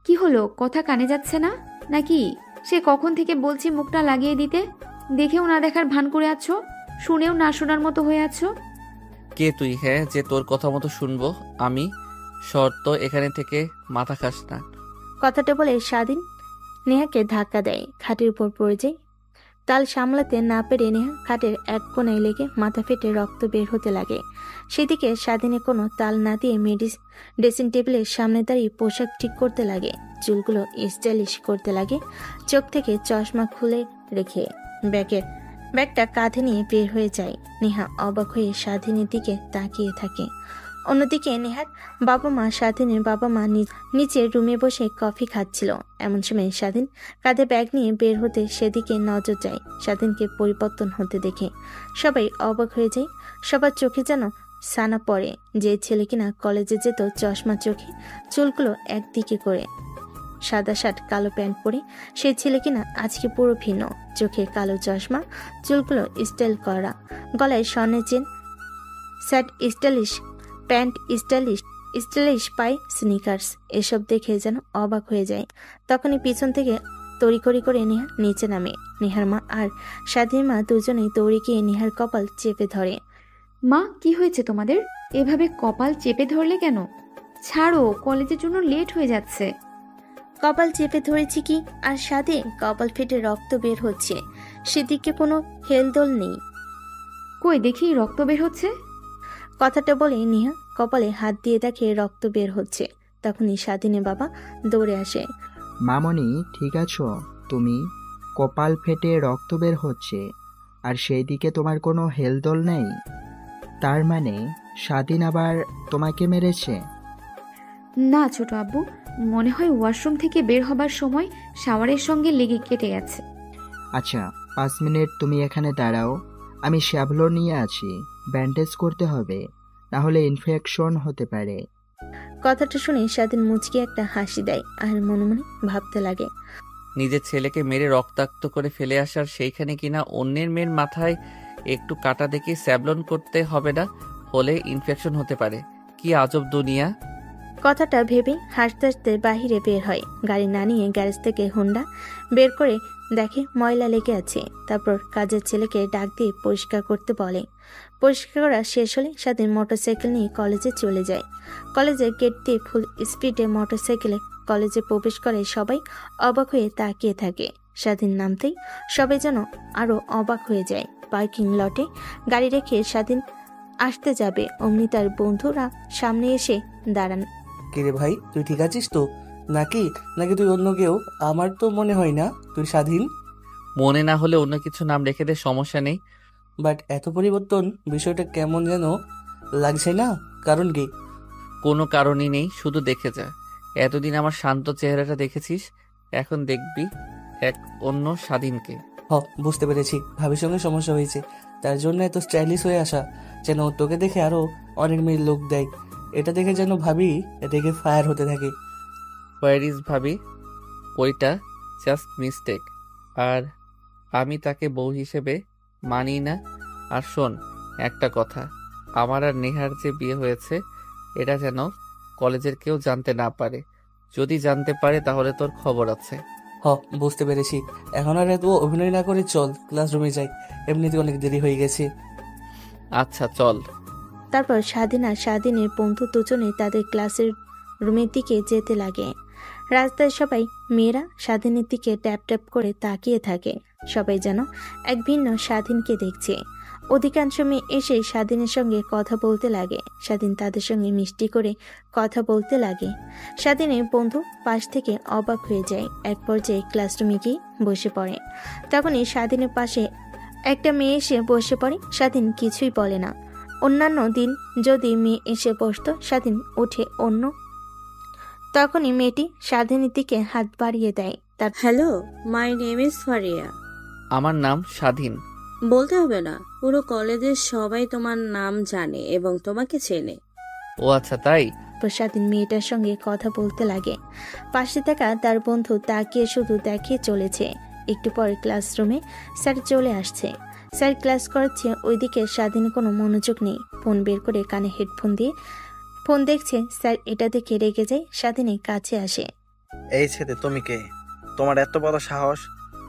B: কি হলো, কথা কানে যাচ্ছে না নাকি? সে কখন থেকে বলছি মুখটা লাগিয়ে দিতে, দেখেও না দেখার ভান করে আছো, শুনেও না শোনার মতো হয়ে আছো।
A: কে তুই, হ্যাঁ, যে তোর কথা মতো শুনবো আমি? শর্ত, এখানে থেকে মাথা খাস না।
C: কথাটা বলে স্বাধীন নেহাকে ধাক্কা দেয়, খাটের উপর পড়ে যায়। তাল সামলাতে না পেরে নেহা খাটের এক কোণায় লেগে মাথা ফেটে রক্ত বের হতে লাগে। সেদিকে স্বাধীনে কোনো তাল না দিয়ে ড্রেসিং টেবিলের সামনে দাঁড়িয়ে পোশাক ঠিক করতে লাগে, চুলগুলো স্টাইলিশ করতে লাগে। চোখ থেকে চশমা খুলে রেখে ব্যাগটা কাঁধে নিয়ে বের হয়ে যায়। নেহা অবাক হয়ে স্বাধীনের দিকে তাকিয়ে থাকে। অন্যদিকে নেহার বাবা মা স্বাধীনের বাবা মা নিচের রুমে বসে কফি খাচ্ছিল। এমন সময় স্বাধীন কাঁধে ব্যাগ নিয়ে বের হতে সেদিকে নজর যায়। স্বাধীনকে পরিবর্তন হতে দেখে সবাই অবাক হয়ে যায়। সবার চোখে যেন সানা পড়ে। যে ছেলে কিনা কলেজে যেত চশমা চোখে, চুলগুলো একদিকে করে, সাদা শার্ট কালো প্যান্ট পরে, সেই ছেলে কিনা আজকে পুরো ভিন্ন। চোখে কালো চশমা, চুলগুলো স্টাইল করা, গলায় স্বর্ণের chain, shirt stylish, pant stylish পায়ে স্নিকার্স। এসব দেখে যেন অবাক হয়ে যায়। তখনই পিছন থেকে তড়িঘড়ি করে নেহা নিচে নামে। নেহার মা আর স্বাধীন মা দুজনেই দৌড়ে গিয়ে নেহার কপাল চেপে ধরে।
B: মা, কি হয়েছে তোমাদের? এভাবে কপাল চেপে ধরলে কেন? ছাড়ো, কলেজের জন্য লেট হয়ে যাচ্ছে।
C: কপাল চেপে ধরেছি কি, আর সাথে কপাল ফেটে রক্ত বের হচ্ছে, সেদিকে কোনো হেলদোল নেই।
B: কই দেখি রক্ত বের হচ্ছে।
C: কথাটা বলে নেহা কপালে হাত দিয়ে দেখে রক্ত বের হচ্ছে। তখনই স্বাধীনের বাবা দৌড়ে আসে।
E: মামনি, ঠিক আছো তুমি? কপাল ফেটে রক্ত বের হচ্ছে আর সেই দিকে তোমার কোনো হেলদোল নেই? তার মানে স্বাধীন আবার তোমাকে মেরেছে?
B: না ছোট আব্বু, মনে হয় ওয়াশরুম থেকে বের হবার সময় শাওয়ারের সঙ্গে লেগে কেটে গেছে।
E: আচ্ছা, 5 মিনিট তুমি এখানে দাঁড়াও, আমি শ্যাভলো নিয়ে আছি, ব্যান্ডেজ করতে হবে, না হলে ইনফেকশন হতে পারে।
C: কথাটা শুনে স্বাধীন মুচকি একটা হাসি দেয় আর মনে মনে ভাবতে লাগে,
A: নিজের ছেলেকে মেরে রক্তাক্ত করে ফেলে আসার সেইখানে কিনা অন্যের মেয়ের মাথায় একটু কাটা দেখে স্যাবলন করতে হবে না, হলে ইনফেকশন হতে পারে। কি আজব দুনিয়া।
C: কথাটা ভেবে হাসতে হাসতে বাহিরে বের হয়। গাড়ি না নিয়ে গ্যারেজ থেকে হোন্ডা বের করে দেখে ময়লা লেগে আছে। তারপর কাজের ছেলেকে ডাক দিয়ে পরিষ্কার করতে বলে। পরিষ্কার করা শেষ হলে স্বাধীন মোটরসাইকেল নিয়ে কলেজে চলে যায়। কলেজের গেট দিয়ে ফুল স্পিডে মোটরসাইকেলে কলেজে প্রবেশ করে সবাই অবাক হয়ে তাকিয়ে থাকে। স্বাধীন নামতেই সবাই যেন আরো অবাক হয়ে যায়। পার্কিং লটে গাড়ি রেখে স্বাধীন আসতে যাবে অমনি তার বন্ধুরা সামনে এসে দাঁড়ান।
G: কিরে ভাই, তুই ঠিক আছিস তো? নাকি নাকি তুই অন্য কেউ? আমার তো মনে হয় না তুই স্বাধীন।
A: মনে না হলে অন্য কিছু নাম রেখে দে, সমস্যা নেই।
G: বাট এত পরিবর্তন, বিষয়টা কেমন যেন লাগছে না? কারণ কি?
A: কোনো কারণই নেই, শুধু দেখে যা। এতদিন আমার শান্ত চেহারাটা দেখেছিস, এখন দেখবি এক অন্য স্বাধীনকে।
G: বুঝতে পেরেছি, ভাবির সঙ্গে সমস্যা হয়েছে, তার জন্য এত স্টাইলিশ হয়ে আসা, যেন তোকে দেখে আরো অনেক মেয়ে লোক দেয়। এটা দেখে যেন ভাবি দেখে ফায়ার হতে থাকে।
A: হোয়ার ইজ ভাবি? ওইটা জাস্ট মিস্টেক, আর আমি তাকে বউ হিসেবে মানি না। আর শোন একটা কথা, আমার আর নেহার যে বিয়ে হয়েছে এটা যেন কলেজের কেউ জানতে না পারে। যদি জানতে পারে তাহলে তোর খবর আছে।
G: বুঝতে পেরেছি। এখন আর এত অভিনয় না করে চল ক্লাসরুমে যাই, এমনিতে অনেক দেরি হয়ে গেছে।
A: আচ্ছা চল।
C: তারপর স্বাধীন আর স্বাধীনের বন্ধু দুজনে তাদের ক্লাসের রুমের দিকে যেতে লাগে। রাস্তায় সবাই মেয়েরা স্বাধীনের দিকে ট্যাপ ট্যাপ করে তাকিয়ে থাকে। সবাই যেন এক ভিন্ন স্বাধীনকে দেখছে। অধিকাংশ মেয়ে এসে স্বাধীনের সঙ্গে কথা বলতে লাগে। স্বাধীন তাদের সঙ্গে মিষ্টি করে কথা বলতে লাগে। স্বাধীনের বন্ধু পাশ থেকে অবাক হয়ে যায়। এক পর্যায়ে ক্লাসরুমে গিয়ে বসে পড়ে। তখনই স্বাধীনের পাশে একটা মেয়ে এসে বসে পড়ে। স্বাধীন কিছুই বলে না। অন্যান্য দিন যদি মেয়ে এসে বসতো, স্বাধীন উঠে অন্য তখনই মেয়েটি স্বাধীনের দিকে হাত বাড়িয়ে দেয়। তার
H: hello, my name is Faria.
A: আমার নাম স্বাধীন।
H: বলতে হবে না, পুরো কলেজের সবাই তোমার নাম জানে এবং তোমাকে চেনে।
A: ও আচ্ছা তাই?
C: স্বাধীন মেয়েটার সঙ্গে কথা বলতে লাগে। পাশে থাকা তার বন্ধু তাকিয়ে শুধু দেখে চলেছে। একটু পরে ক্লাসরুমে স্যার চলে আসছে। স্যার ক্লাস করাচ্ছে, ওইদিকে স্বাধীন কোনো মনোযোগ নেই। ফোন বের করে কানে হেডফোন দিয়ে ফোন দেখছে। স্যার এটা দেখে রেগে যায়। স্বাধীনের কাছে আসে।
I: এই ছেলে, তুমি কে? তোমার এত বড় সাহস?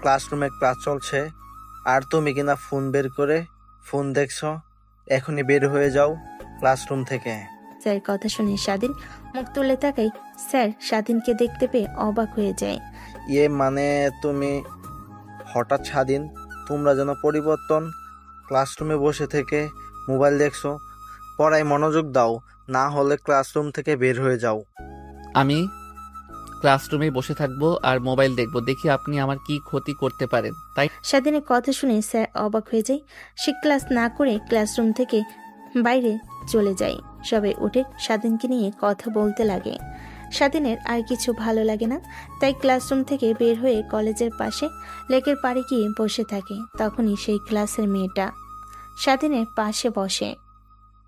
I: ক্লাসরুমে ক্লাস চলছে আর তুমি কিনা ফোন বের করে ফোন দেখছো? এখনই বের হয়ে যাও ক্লাসরুম থেকে।
C: স্যার কথা শুনে স্বাধীন মুখ তুলে তাকাই। স্যার স্বাধীনকে দেখতে পেয়ে অবাক হয়ে যায়।
I: মানে তুমি হঠাৎ স্বাধীন, তোমরা যেন পরিবর্তন। ক্লাসরুমে বসে থেকে মোবাইল দেখছো, পড়ায় মনোযোগ দাও, না হলে ক্লাসরুম থেকে বের হয়ে যাও।
A: আমি ক্লাসরুমে বসে থাকবো আর মোবাইল দেখবো, দেখি আপনি আমার কি ক্ষতি করতে পারেন। তাই
C: স্বাধীনের কথা শুনে স্যার অবাক হয়ে যায়। সে ক্লাস না করে ক্লাসরুম থেকে বাইরে চলে যায়। সবাই উঠে স্বাধীনকে নিয়ে কথা বলতে লাগে। স্বাধীনের আর কিছু ভালো লাগে না, তাই ক্লাসরুম থেকে বের হয়ে কলেজের পাশে লেকের পাড়ে গিয়ে বসে থাকে। তখনই সেই ক্লাসের মেয়েটা স্বাধীনের পাশে বসে।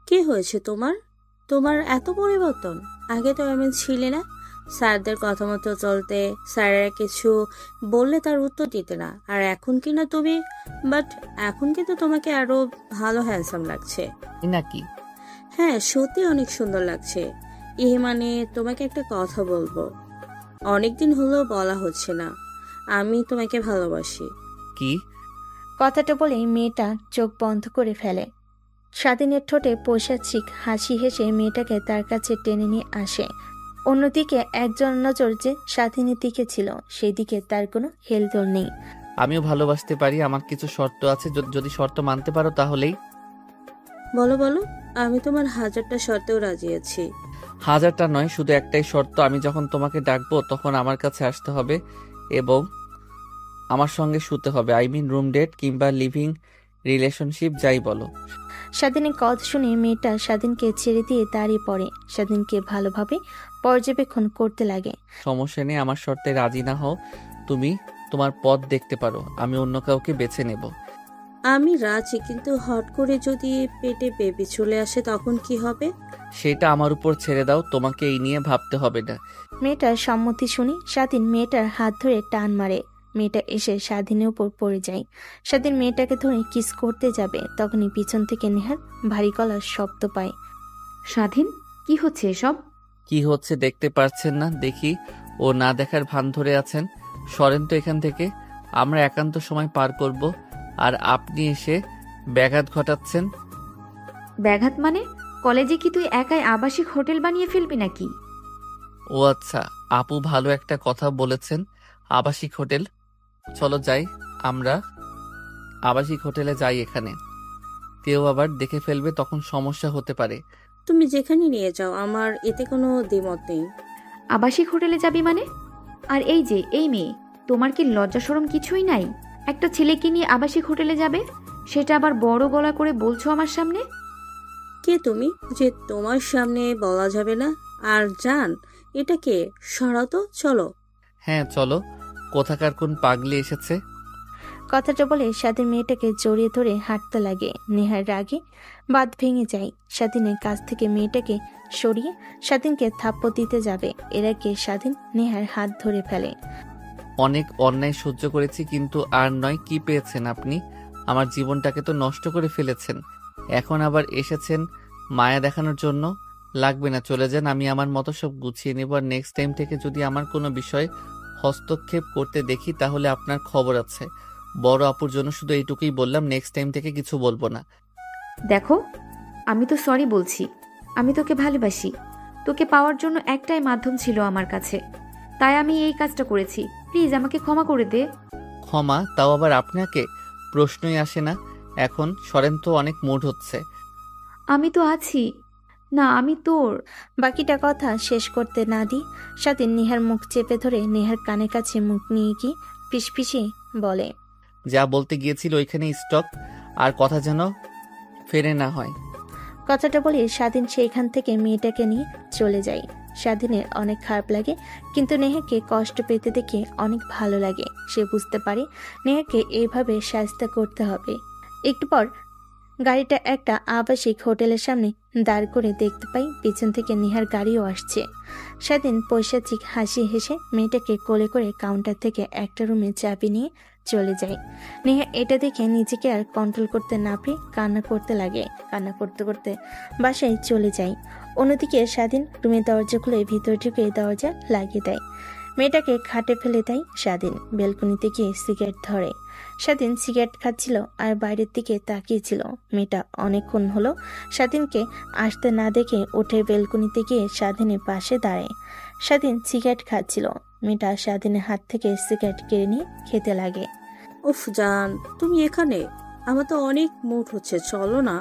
H: কি হয়েছে তোমার? তোমার এত পরিবর্তন? আগে তো এমন ছিলে না। স্যারদের কথা মতো চলতে, স্যারেরা কিছু বললে তার উত্তর দিতে না। আর এখন কিনা তুমি, বাট এখন কিন্তু তোমাকে আরো ভালো হ্যান্ডসাম লাগছে।
A: নাকি?
H: হ্যাঁ, সত্যি অনেক সুন্দর লাগছে। মানে তোমাকে একটা কথা বলবো, অনেকদিন হলো বলা হচ্ছে না। আমি তোমাকে ভালোবাসি।
A: কি?
C: কথাটা বলেই মেয়েটা চোখ বন্ধ করে ফেলে। স্বাধীনের ঠোঁটে পৈশাচিক হাসি হেসে মেয়েটাকে তার কাছে টেনে নিয়ে আসে। অন্যদিকে একজন নজর যে স্বাধীনের দিকে ছিল, সেই দিকে তার কোনো হেলদোল নেই।
A: আমিও ভালোবাসতে পারি, আমার কিছু শর্ত আছে, যদি শর্ত মানতে পারো তাহলেই।
H: বলো বলো, আমি তোমার 1000টা শর্তেও রাজি আছি।
A: 1000টা নয়, শুধু একটাই শর্ত, আমি যখন তোমাকে ডাকবো তখন আমার কাছে আসতে হবে এবং আমার সঙ্গে শুতে হবে। আই মিন রুম ডেট কিংবা লিভিং রিলেশনশিপ, যাই বলো।
C: স্বাধীনের কথা শুনে মেয়েটা স্বাধীনকে ছেড়ে দিয়ে দাঁড়িয়ে পড়ে। স্বাধীনকে ভালোভাবে পর্যবেক্ষণ করতে লাগে।
A: সমস্যা নেই, আমার শর্তে রাজি না হও তুমি তোমার পথ দেখতে পারো, আমি অন্য কাউকে বেছে নেব।
H: আমি রাজি, কিন্তু হট করে যদি পেটে বেবি চলে আসে তখন কি হবে?
A: সেটা আমার উপর ছেড়ে দাও, তোমাকে এই নিয়ে ভাবতে হবে না।
C: মেয়েটার সম্মতি শুনে স্বাধীন মেয়েটার হাত ধরে টান মারে। মেয়েটা এসে স্বাধীনের উপর পড়ে যায়। স্বাধীন মেয়েটাকে ধরে কিস করতে যাবে, তখনই পিছন থেকে নেহার ভারী গলার শব্দ পায়।
B: স্বাধীন, কি হচ্ছে এসব?
A: কি হচ্ছে দেখতে পারছেন না? দেখি ও না দেখার ভান ধরে আছেন। সরেন তো এখান থেকে, আমরা একান্ত সময় পার করব আর আপনি এসে ব্যাঘাত ঘটাচ্ছেন।
B: ব্যাঘাত মানে? কলেজে কি তুই একাই আবাসিক হোটেল বানিয়ে ফেলবি নাকি?
A: ও আচ্ছা, আপু ভালো একটা কথা বলেছেন, আবাসিক হোটেল। চলো যাই, আমরা আবাসিক হোটেলে যাই। এখানে কেউ আবার দেখে ফেলবে, তখন সমস্যা হতে পারে।
H: তুমি যেখানে নিয়ে যাও, আমার এতে কোনো দ্বিমত নেই।
B: আবাসিক হোটেলে যাবি মানে? আর এই যে এই মেয়ে, তোমার কি লজ্জা শরম কিছুই নাই? একটা ছেলেকে নিয়ে আবাসিক হোটেলে যাবে, সেটা আবার বড় গলা করে বলছো আমার সামনে?
H: কে তুমি যে তোমার সামনে বলা যাবে না? আর জান, এটা কে? সরাও তো, চলো।
A: হ্যাঁ চলো। কোথাকার কোন পাগলি এসেছে?
C: কথাটা বলে স্বাধীন মেয়েটাকে জড়িয়ে ধরে হাঁটতে লাগে। নেহার রাগে বাঁধ ভেঙে যায়। স্বাধীনের কাছ থেকে মেয়েটাকে সরিয়ে স্বাধীনকে থাপ্পড় দিতে যাবে, এর আগে স্বাধীন নেহার হাত ধরে ফেলে।
A: অনেক অন্যায় সহ্য করেছি, কিন্তু আর নয়। কি পেয়েছেন আপনি? আমার জীবনটাকে তো নষ্ট করে ফেলেছেন, এখন আবার এসেছেন মায়া দেখানোর জন্য। লাগবে না, চলে যান। আমি আমার মতো সব গুছিয়ে নেব। আর নেক্সট টাইম থেকে যদি আমার কোনো বিষয় হস্তক্ষেপ করতে দেখি, তাহলে আপনার খবর আছে। বড় আপুর জন্য শুধু এইটুকুই বললাম, নেক্সট টাইম থেকে কিছু বলবো না।
B: দেখো, আমি তো সরি বলছি। আমি তোকে ভালোবাসি। তোকে পাওয়ার জন্য একটাই মাধ্যম ছিল আমার কাছে, তাই আমি এই কাজটা করেছি। প্লিজ আমাকে ক্ষমা করে দে।
A: ক্ষমা? তাও আবার আপনাকে? প্রশ্নই আসে না। এখন সরেন তো, অনেক মুড হচ্ছে।
B: আমি তো আছি না, আমি তোর।
C: বাকিটা কথা শেষ করতে না দি স্বাধীন নেহার মুখ চেপে ধরে নেহার কানে কাছে মুখ নিয়ে গিয়ে ফিসফিসিয়ে বলে,
A: যা বলতে গিয়েছিল ওইখানে স্টপ, আর কথা যেন ফেরে না হয়।
C: কথাটা বলে স্বাধীন সেইখান থেকে মেয়েটাকে নিয়ে চলে যায়। স্বাধীনের অনেক খারাপ লাগে, কিন্তু নেহাকে কষ্ট পেতে দেখে অনেক ভালো লাগে। সে বুঝতে পারে নেহাকে এইভাবে সাহায্য করতে হবে। একটু পর গাড়িটা একটা আবাসিক হোটেলের সামনে দাঁড় করে দেখতে পাই পিছন থেকে নেহার গাড়িও আসছে। স্বাধীন পৈশাচিক হাসি হেসে মেয়েটাকে কোলে করে কাউন্টার থেকে একটা রুমে চাবি নিয়ে চলে যায়। নেহা এটা দেখে নিজেকে আর কন্ট্রোল করতে না পেরে কান্না করতে লাগে। কান্না করতে করতে বাসায় চলে যায়। অন্যদিকে স্বাধীন রুমের দরজা খুলে ভিতর ঢুকে দরজা লাগিয়ে দেয়। মেয়েটাকে খাটে ফেলে দেয় স্বাধীন। বেলকনিতে গিয়ে সিগারেট ধরে। স্বাধীন সিগারেট খাচ্ছিল আর বাইরের দিকে তাকিয়েছিল। মেয়েটা অনেকক্ষণ হলো স্বাধীনকে আসতে না দেখে উঠে বেলকনিতে গিয়ে স্বাধীনের পাশে দাঁড়ায়। স্বাধীন সিগারেট খাচ্ছিল। মেয়েটা স্বাধীনের হাত থেকে সিগারেট কেড়ে নিয়ে খেতে লাগে।
H: উফ জান, তুমি এখানে? আমার তো অনেক মুড হচ্ছে, চলো না।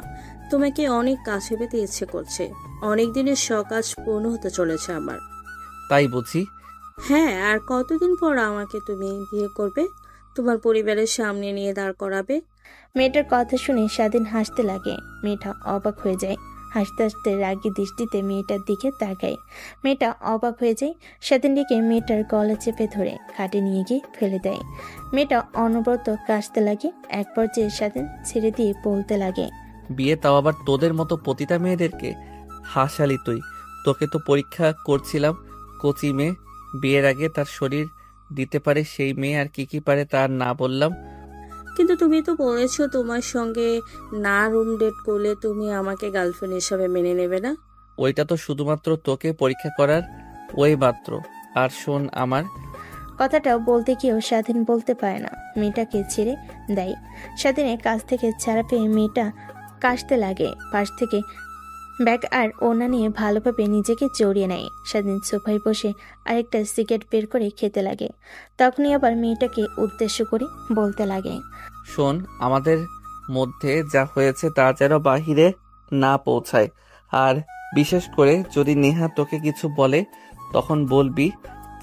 H: তোমাকে অনেক কাছে পেতে ইচ্ছে করছে। অনেক দিনের শখ আজ পূর্ণ হতে চলেছে আমার।
A: তাই বুঝি?
H: হ্যাঁ, আর কতদিন পর আমাকে তুমি বিয়ে করবে, তোমার পরিবারের সামনে নিয়ে দাঁড় করাবে?
C: মেয়েটার কথা শুনে স্বাধীন হাসতে লাগে। মেয়েটা অবাক হয়ে যায়। হাসতে হাসতে রাগী দৃষ্টিতে মেয়েটার দিকে তাকায়। মেয়েটা অবাক হয়ে যায়। স্বাধীন দিকে মেয়েটার গলা চেপে ধরে খাটে নিয়ে গিয়ে ফেলে দেয়। মেয়েটা অনবরত কাশতে লাগে। এক পর্যায়ে স্বাধীন ছেড়ে দিয়ে বলতে লাগে,
A: বিয়ে? তাও আবার তোদের মতো পতিতা মেয়েদেরকে? হাসালি তুই। তোকে তো পরীক্ষা করছিলাম, কচি মেয়ে। বিয়ের আগে তার শরীর দিতে পারে সেই মেয়ে, আর কি কি পারে তার না বললাম।
H: কিন্তু তুমি তো বলেছো তোমার সঙ্গে না রুম ডেট করলে তুমি আমাকে গার্লফ্রেন্ড হিসাবে মেনে নেবে না।
A: ওইটা তো শুধুমাত্র তোকে পরীক্ষা করার ওই মাত্র। আর শোন, আমার
C: কথাটা বলতে গিয়েও স্বাধীন বলতে পারে না। মেয়েটাকে ছেড়ে দেয়। স্বাধীনের কাছ থেকে ছাড়া পেয়ে মেয়েটা কাশতে লাগে। পাশ থেকে ব্যাগ আর ওনা নিয়ে ভালোভাবে নিজেকে জড়িয়ে নেয়। স্বাধীন সোফায় বসে আরেকটা সিগারেট বের করে খেতে লাগে। তখনই আবার মেয়েটাকে উদ্দেশ্য করে বলতে লাগে,
A: শোন, আমাদের মধ্যে যা হয়েছে তা যেন বাহিরে না পৌঁছায়। আর বিশেষ করে যদি নেহা তোকে কিছু বলে, তখন বলবি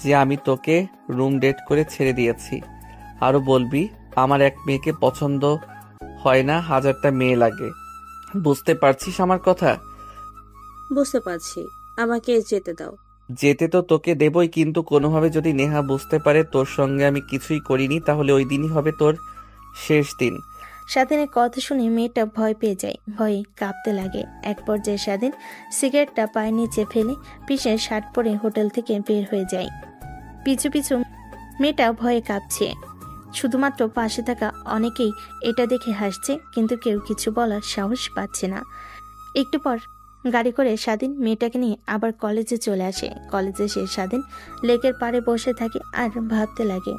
A: যে আমি তোকে রুম ডেট করে ছেড়ে দিয়েছি। আরও বলবি আমার এক মেয়েকে পছন্দ হয় না, 1000টা মেয়ে লাগে। বুঝতে পারছিস আমার কথা?
H: বুঝতে পারছি, আমাকে যেতে দাও।
A: যেতে তো তোকে দেবই, কিন্তু কোনোভাবে যদি নেহা বুঝতে পারে তোর সঙ্গে আমি কিছুই করিনি, তাহলে ওই দিনই হবে তোর শেষ দিন।
C: স্বাধীনের কথা শুনে মেয়েটা ভয় পেয়ে যায়। ভয়ে কাঁপতে লাগে। এক পর্যায়ে স্বাধীন সিগারেটটা পায়ের নিচে ফেলে পিছে শার্ট পরে হোটেল থেকে বের হয়ে যায়। পিছু পিছু মেয়েটা ভয়ে কাঁপছে। শুধুমাত্র পাশে থাকা অনেকেই এটা দেখে হাসছে, কিন্তু কেউ কিছু বলার সাহস পাচ্ছে না। একটু পর গাড়ি করে স্বাধীন মেয়েটাকে নিয়ে আবার কলেজে চলে আসে। কলেজে এসে স্বাধীন লেকের পাড়ে বসে থাকে আর ভাবতে লাগে,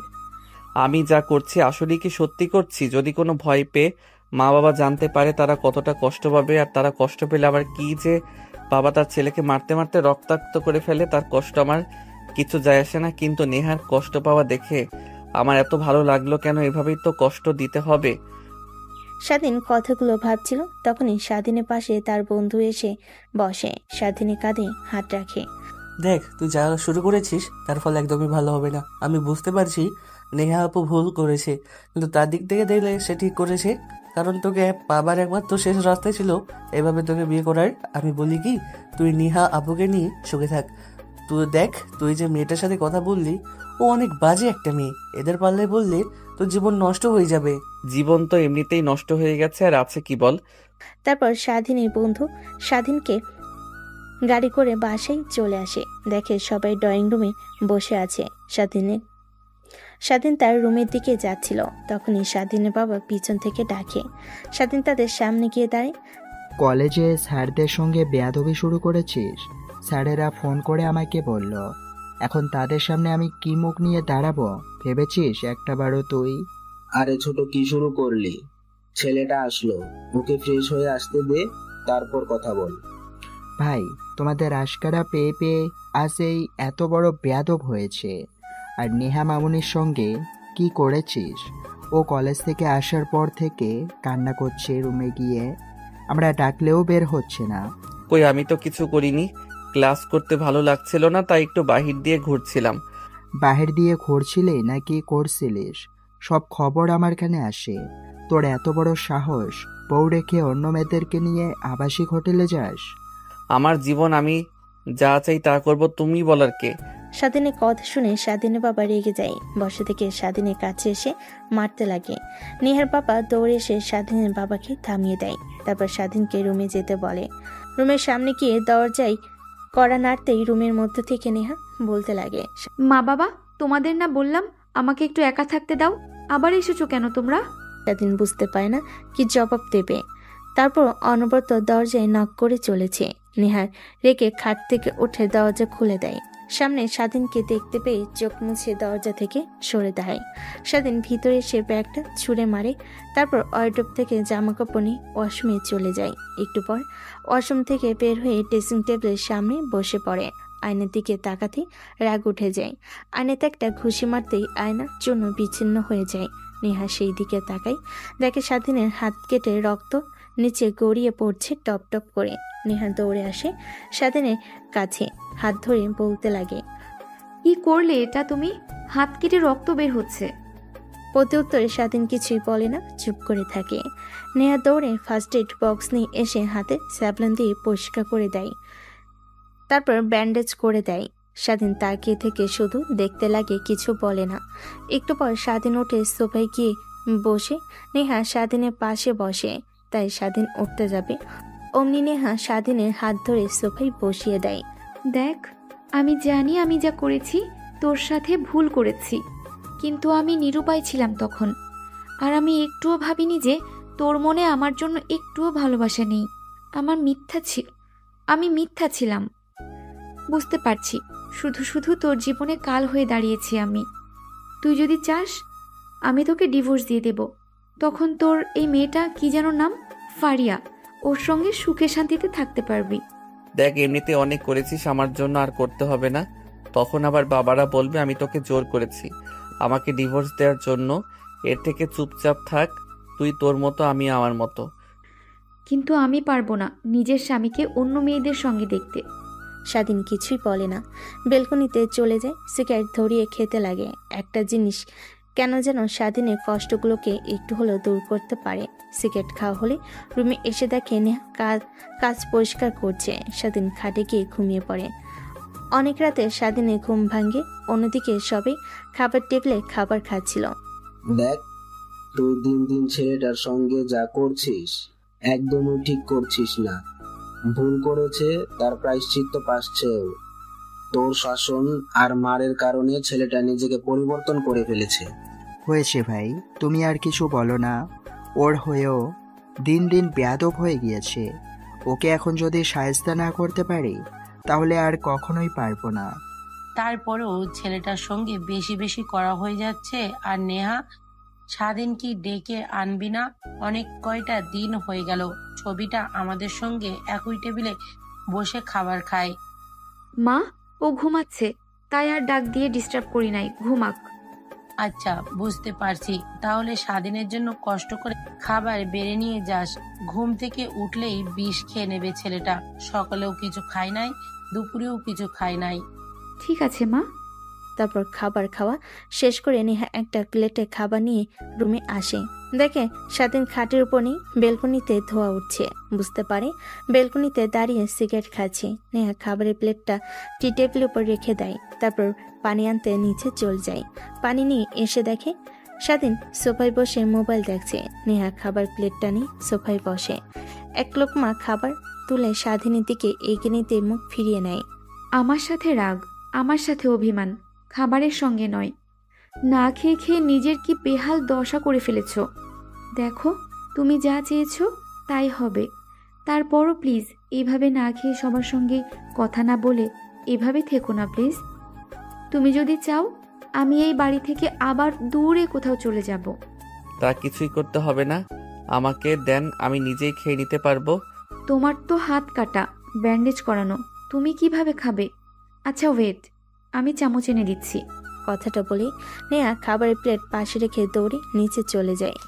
A: আমি যা করছি আসলে কি সত্যি করছি? যদি কোনো ভয় পেয়ে মা বাবা জানতে পারে, তারা কতটা কষ্ট পাবে। আর তারা কষ্ট পেলে আবার কি যে বাবা তার ছেলেকে মারতে মারতে রক্তাক্ত করে ফেলে, তার কষ্ট আমার কিছু যায় আসে না, কিন্তু নেহার কষ্ট পাওয়া দেখে আমার এত ভালো লাগলো কেন? এভাবেই তো কষ্ট দিতে হবে।
C: স্বাধীন কথাগুলো ভাবছিল, তখনই স্বাধীনের পাশে তার বন্ধু এসে বসে। স্বাধীনের কাঁধে হাত রাখে।
G: দেখ, তুই যা শুরু করেছিস তার ফল একদমই ভালো হবে না। আমি বুঝতে পারছি নেহা আপু ভুল করেছে, কিন্তু তার দিক থেকে দেখলে সে ঠিক করেছে, কারণ তোকে পাবার একমাত্র শেষ রাস্তায় ছিল এভাবে তোকে বিয়ে করার। আমি বলি কি, তুই নেহা আপুকে নিয়ে সুখে থাক। তুই দেখ, তুই যে মেয়েটার সাথে কথা বললি ও অনেক বাজে একটা মেয়ে। এদের পাল্লায় বললে তোর জীবন নষ্ট হয়ে যাবে।
A: জীবন তো এমনিতেই নষ্ট হয়ে গেছে, আর আছে কি বল?
C: তারপর স্বাধীনের বন্ধু স্বাধীনকে গাড়ি করে বাসায় চলে আসে। দেখে সবাই ড্রয়িং রুমে বসে আছে। স্বাধীন তার রুমের দিকে যাচ্ছিল, তখনই স্বাধীনের বাবা পিছন থেকে ডাকে। স্বাধীন তাদের সামনে গিয়ে দাঁড়ায়।
E: কলেজে স্যারদের সঙ্গে বেয়াদবি শুরু করেছিস? স্যারেরা ফোন করে আমাকে বলল, এখন তাদের সামনে আমি কি মুখ নিয়ে দাঁড়াবো ভেবেছিস একটাবারও তুই?
F: আরে ছোট, কি শুরু করলি? ছেলেটা আসলো, ওকে ফ্রেশ হয়ে আসতে দে, তারপর কথা বল।
E: ভাই, তোমাদের আশকারা পেয়ে পেয়ে আজ এই এত বড় বেয়াদব হয়েছে। আর নেহা মামুনির সঙ্গে কি করেছিস? ও কলেজ থেকে আসার পর থেকে কান্না করছে রুমে গিয়ে, আমরা ডাকলেও বের হচ্ছে না।
A: কই, আমি তো কিছু করিনি। ক্লাস করতে ভালো লাগছিল না, তাই একটু বাহির দিয়ে ঘুরছিলাম।
E: বাহির দিয়ে ঘুরছিলি নাকি করছিলিস? সব খবর আমার কানে আসে। তোর এত বড় সাহস, বউ রেখে অন্য মেয়েদেরকে নিয়ে আবাসিক হোটেলে যাস?
A: আমার জীবন, আমি যা চাই তা করব, তুমি বলার কে?
C: স্বাধীনের কথা শুনে স্বাধীনের বাবা রেগে যায়। বসে থেকে স্বাধীনের কাছে এসে মারতে লাগে। নেহার বাবা দৌড়ে এসে স্বাধীনের বাবাকে থামিয়ে দেয়। তারপর স্বাধীনকে রুমে যেতে বলে। রুমের সামনে গিয়ে দরজায় কড়া নাড়তেই রুমের মধ্য থেকে নেহা বলতে লাগে,
B: মা বাবা, তোমাদের না বললাম আমাকে একটু একা থাকতে দাও? আবার এসেছো কেন তোমরা?
C: স্বাধীন বুঝতে পারে না কি জবাব দেবে। তারপর অনবরত দরজায় নক করে চলেছে। নেহার রেগে খাট থেকে উঠে দরজা খুলে দেয়। সামনে স্বাধীনকে দেখতে পেয়ে চোখ মুছে দরজা থেকে সরে দাঁড়ায়। স্বাধীন ভিতরে এসে ব্যাগটা ছুঁড়ে মারে। তারপর ওয়ার্ডরোব থেকে জামা কাপড় নিয়ে ওয়াশরুমে চলে যায়। একটু পর ওয়াশরুম থেকে বের হয়ে ড্রেসিং টেবিলের সামনে বসে পড়ে। আয়নার দিকে তাকাতেই রাগ উঠে যায়। আয়নাতে একটা ঘুষি মারতেই আয়না চূর্ণ বিচ্ছিন্ন হয়ে যায়। নেহা সেই দিকে তাকায়, দেখে স্বাধীনের হাত কেটে রক্ত নিচে গড়িয়ে পড়ছে টপ টপ করে। নেহা দৌড়ে আসে স্বাধীনের কাছে, হাত ধরে বলতে লাগে,
B: কি করলে এটা তুমি? হাত কেটে রক্ত বের হচ্ছে।
C: প্রত্যুত্তরে স্বাধীন কিছুই বলে না, চুপ করে থাকে। নেহা দৌড়ে ফার্স্ট এড বক্স নিয়ে এসে হাতে স্যাভলন দিয়ে পরিষ্কার করে দেয়। তারপর ব্যান্ডেজ করে দেয়। স্বাধীন তাকিয়ে থেকে শুধু দেখতে লাগে, কিছু বলে না। একটু পর স্বাধীন উঠে সোফায় গিয়ে বসে। নেহা স্বাধীনের পাশে বসে, তাই স্বাধীন উঠতে যাবে অমনি নেহা স্বাধীনের হাত ধরে সোফায় বসিয়ে দেয়।
B: দেখ, আমি জানি আমি যা করেছি তোর সাথে ভুল করেছি, কিন্তু আমি নিরুপায় ছিলাম তখন। আর আমি একটুও ভাবিনি যে তোর মনে আমার জন্য একটুও ভালোবাসা নেই। আমি মিথ্যা ছিলাম। বুঝতে পারছি, শুধু শুধু তোর জীবনে কাল হয়ে দাঁড়িয়েছি আমি। তুই যদি চাস আমি তোকে ডিভোর্স দিয়ে দেব। তখন তোর এই মেয়েটা কি যেন নাম, ফারিয়া, ওর সঙ্গে সুখে শান্তিতে থাকতে পারবি।
A: দেখ, এমনিতে অনেক করেছিস আমার জন্য, আর করতে হবে না। তখন আবার বাবারা বলবে আমি তোকে জোর করেছি আমাকে ডিভোর্স দেওয়ার জন্য। এর থেকে চুপচাপ থাক, তুই তোর মতো, আমি আমার মতো।
B: কিন্তু আমি পারবো না নিজের স্বামীকে অন্য মেয়েদের সঙ্গে দেখতে।
C: স্বাধীন কিছুই বলে না, বেলকনিতে চলে যায়। সিগারেট ধরিয়ে খেতে লাগে। একটা জিনিস কেন যেন স্বাধীনের কষ্টগুলোকে একটু হলেও দূর করতে পারে। সিগারেট খাওয়া হলে রুমে এসে দেখে নেহা কাজ পরিষ্কার করছে। স্বাধীন খাটে গিয়ে ঘুমিয়ে পড়ে। অনেক রাতে স্বাধীনের ঘুম ভাঙে। অন্যদিকে সবাই খাবার টেবিলে খাবার খাচ্ছিল।
F: দেখ, তুই দিন দিন ছেলেটার সঙ্গে যা করছিস একদমই ঠিক করছিস না। ভুল করেছে, তার প্রায়শ্চিত্ত পাচ্ছেও। তোর শাসন আর মারের কারণে ছেলেটা নিজেকে পরিবর্তন করে ফেলেছে।
E: হয়েছে ভাই, তুমি আর কিছু বলো না। ওর হয়েও দিন দিন বেয়াদব হয়ে গিয়েছে। ওকে এখন যদি শায়েস্তা না করতে পারি তাহলে আর কখনোই পারবো না।
D: তারপরেও ছেলেটার সঙ্গে বেশি বেশি করা হয়ে যাচ্ছে। আর নেহা, স্বাধীন কি ডেকে আনবি না? অনেক কয়টা দিন হয়ে গেল ছবিটা আমাদের সঙ্গে একই টেবিলে বসে খাবার খায়।
B: মা, ও ঘুমাচ্ছে, তাই আর ডাক দিয়ে ডিস্টার্ব করি নাই, ঘুমাক।
D: আচ্ছা, বুঝতে পারছি। তাহলে স্বাধীনের জন্য কষ্ট করে খাবার বেড়ে নিয়ে যাস। ঘুম থেকে উঠলেই বিষ খেয়ে নেবে ছেলেটা। সকালেও কিছু খায় নাই, দুপুরেও কিছু খায় নাই।
B: ঠিক আছে মা।
C: তারপর খাবার খাওয়া শেষ করে নেহা একটা প্লেটে খাবার নিয়ে রুমে আসে। দেখে স্বাধীন খাটের উপর নেই, বেলকনিতে ধোয়া উঠছে। বুঝতে পারে বেলকনিতে দাঁড়িয়ে সিগারেট খাচ্ছে। নেহা খাবারের প্লেটটা টি টেবিলের উপর রেখে দেয়। তারপর পানি আনতে নিচে চলে যায়। পানি নিয়ে এসে দেখে স্বাধীন সোফায় বসে মোবাইল দেখছে। নেহা খাবার প্লেটটা নিয়ে সোফায় বসে। এক লোকমা খাবার তুলে স্বাধীনের দিকে এগিয়ে নিতে মুখ ফিরিয়ে নেয়।
B: আমার সাথে রাগ, আমার সাথে অভিমান, খাবারের সঙ্গে নয়। না খেয়ে খেয়ে নিজের কি বেহাল দশা করে ফেলেছ। দেখো, তুমি যা চেয়েছো তাই হবে। তারপরও প্লিজ এইভাবে না খেয়ে সবার সঙ্গে কথা না বলে এভাবে থেকো না প্লিজ। তুমি যদি চাও আমি এই বাড়ি থেকে আবার দূরে কোথাও চলে যাব।
A: তা কিছুই করতে হবে না, আমাকে দেন, আমি নিজেই খেয়ে নিতে পারবো।
B: তোমার তো হাত কাটা, ব্যান্ডেজ করানো, তুমি কিভাবে খাবে? আচ্ছা ওয়েট, আমি চামচ এনে দিচ্ছি।
C: কথাটা বলে নেহা খাবারের প্লেট পাশে রেখে দৌড়ে নিচে চলে যায়।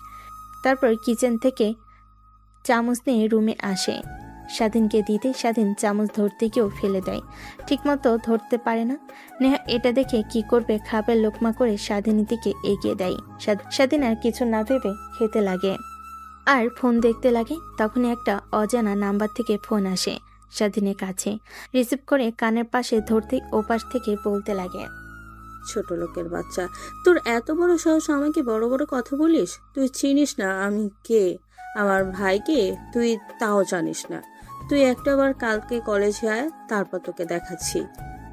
C: তারপর কিচেন থেকে চামচ নিয়ে রুমে আসে। স্বাধীনকে দিতে স্বাধীন চামচ ধরতে গিয়েও ফেলে দেয়, ঠিকমতো ধরতে পারে না। নেহা এটা দেখে কি করবে খাবার লোকমা করে স্বাধীনের দিকে এগিয়ে দেয়। স্বাধীন আর কিছু না ভেবে খেতে লাগে আর ফোন দেখতে লাগে। তখনই একটা অজানা নাম্বার থেকে ফোন আসে স্বাধীনের কাছে। রিসিভ করে কানের পাশে ধরতে ওপাশ থেকে বলতে লাগে,
H: ছোট লোকের বাচ্চা, তোর এত বড় সাহস আমাকে বড় বড় কথা বলিস? তুই চিনিস না আমি কে, আমার ভাইকে তুই তাও জানিস না। তুই একটাবার কালকে কলেজে আয়, তারপর তোকে দেখাচ্ছি।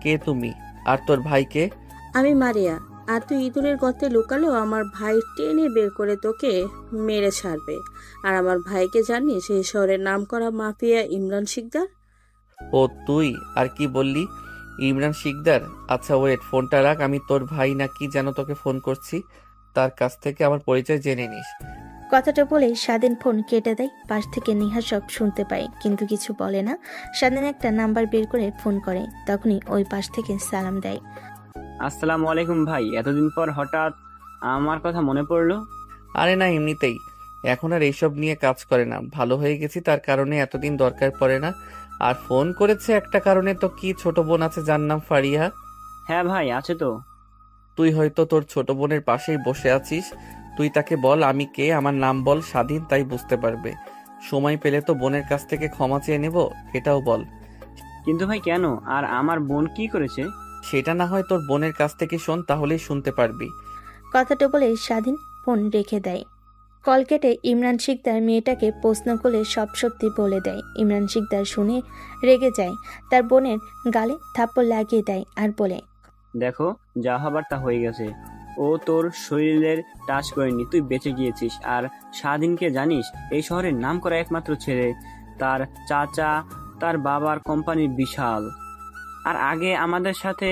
A: কে তুমি আর তোর ভাইকে?
H: আমি মারিয়া। আর তুই ইঁদুরের গর্তে লুকালেও আমার ভাই টেনে বের করে তোকে মেরে ছাড়বে। আর আমার ভাইকে জানিস, এই শহরের নাম করা মাফিয়া ইমরান শিকদার।
A: ও তুই? আর কি বললি? ইমরান শিকদার? আচ্ছা ওয়েট, ফোনটা রাখ, আমি তোর ভাই নাকি যেন তোকে ফোন করছি, তার কাছ থেকে আমার পরিচয় জেনে নিস।
C: কথাটা বলে স্বাধীন ফোন কেটে দেয়। পাশ থেকে নেহা সব শুনতে পায় কিন্তু কিছু বলে না। স্বাধীন একটা নাম্বার বের করে ফোন করে, তখনই ওই পাশ থেকে সালাম দেয়।
J: আসসালামু আলাইকুম ভাই, এতদিন পর হঠাৎ আমার কথা মনে পড়লো?
A: আরে না, এমনিতেই। এখন আর এইসব নিয়ে কাজ করে না, ভালো হয়ে গেছি, তার কারণে এতদিন দরকার পড়ে না। আর ফোন করেছে একটা কারণে, তো কি ছোট বোন আছে যার নাম ফারিয়া?
J: হ্যাঁ ভাই, আছে তো।
A: তুই হয়তো তোর ছোট বোনের পাশেই বসে আছিস, তুই তাকে বল আমি কে, আমার নাম বল স্বাধীন, তাই বুঝতে পারবে। সময় পেলে তো বোনের কাছ থেকে ক্ষমা চেয়ে নেব, এটাও বল।
J: কিন্তু ভাই কেন? আর আমার বোন কি করেছে?
A: সেটা না হয় তোর বোনের কাছ থেকে শোন, তাহলেই শুনতে পারবি।
C: কথাটা বলে স্বাধীন ফোন রেখে দেয়। কল কেটে ইমরান শিকদার মেয়েটাকে প্রশ্ন করলে সব সত্যি বলে দেয়। ইমরান শিকদার শুনে রেগে যায়, তার বোনের গালে থাপ্পড় লাগিয়ে দেয় আর বলে,
J: দেখো, যা হবার তা হয়ে গেছে। ও তোর শরীরের টাচ করেনি, তুই বেঁচে গিয়েছিস। আর স্বাধীনকে জানিস, এই শহরের নাম করা একমাত্র ছেলে। তার চাচা তার বাবার কোম্পানি বিশাল, আর আগে আমাদের সাথে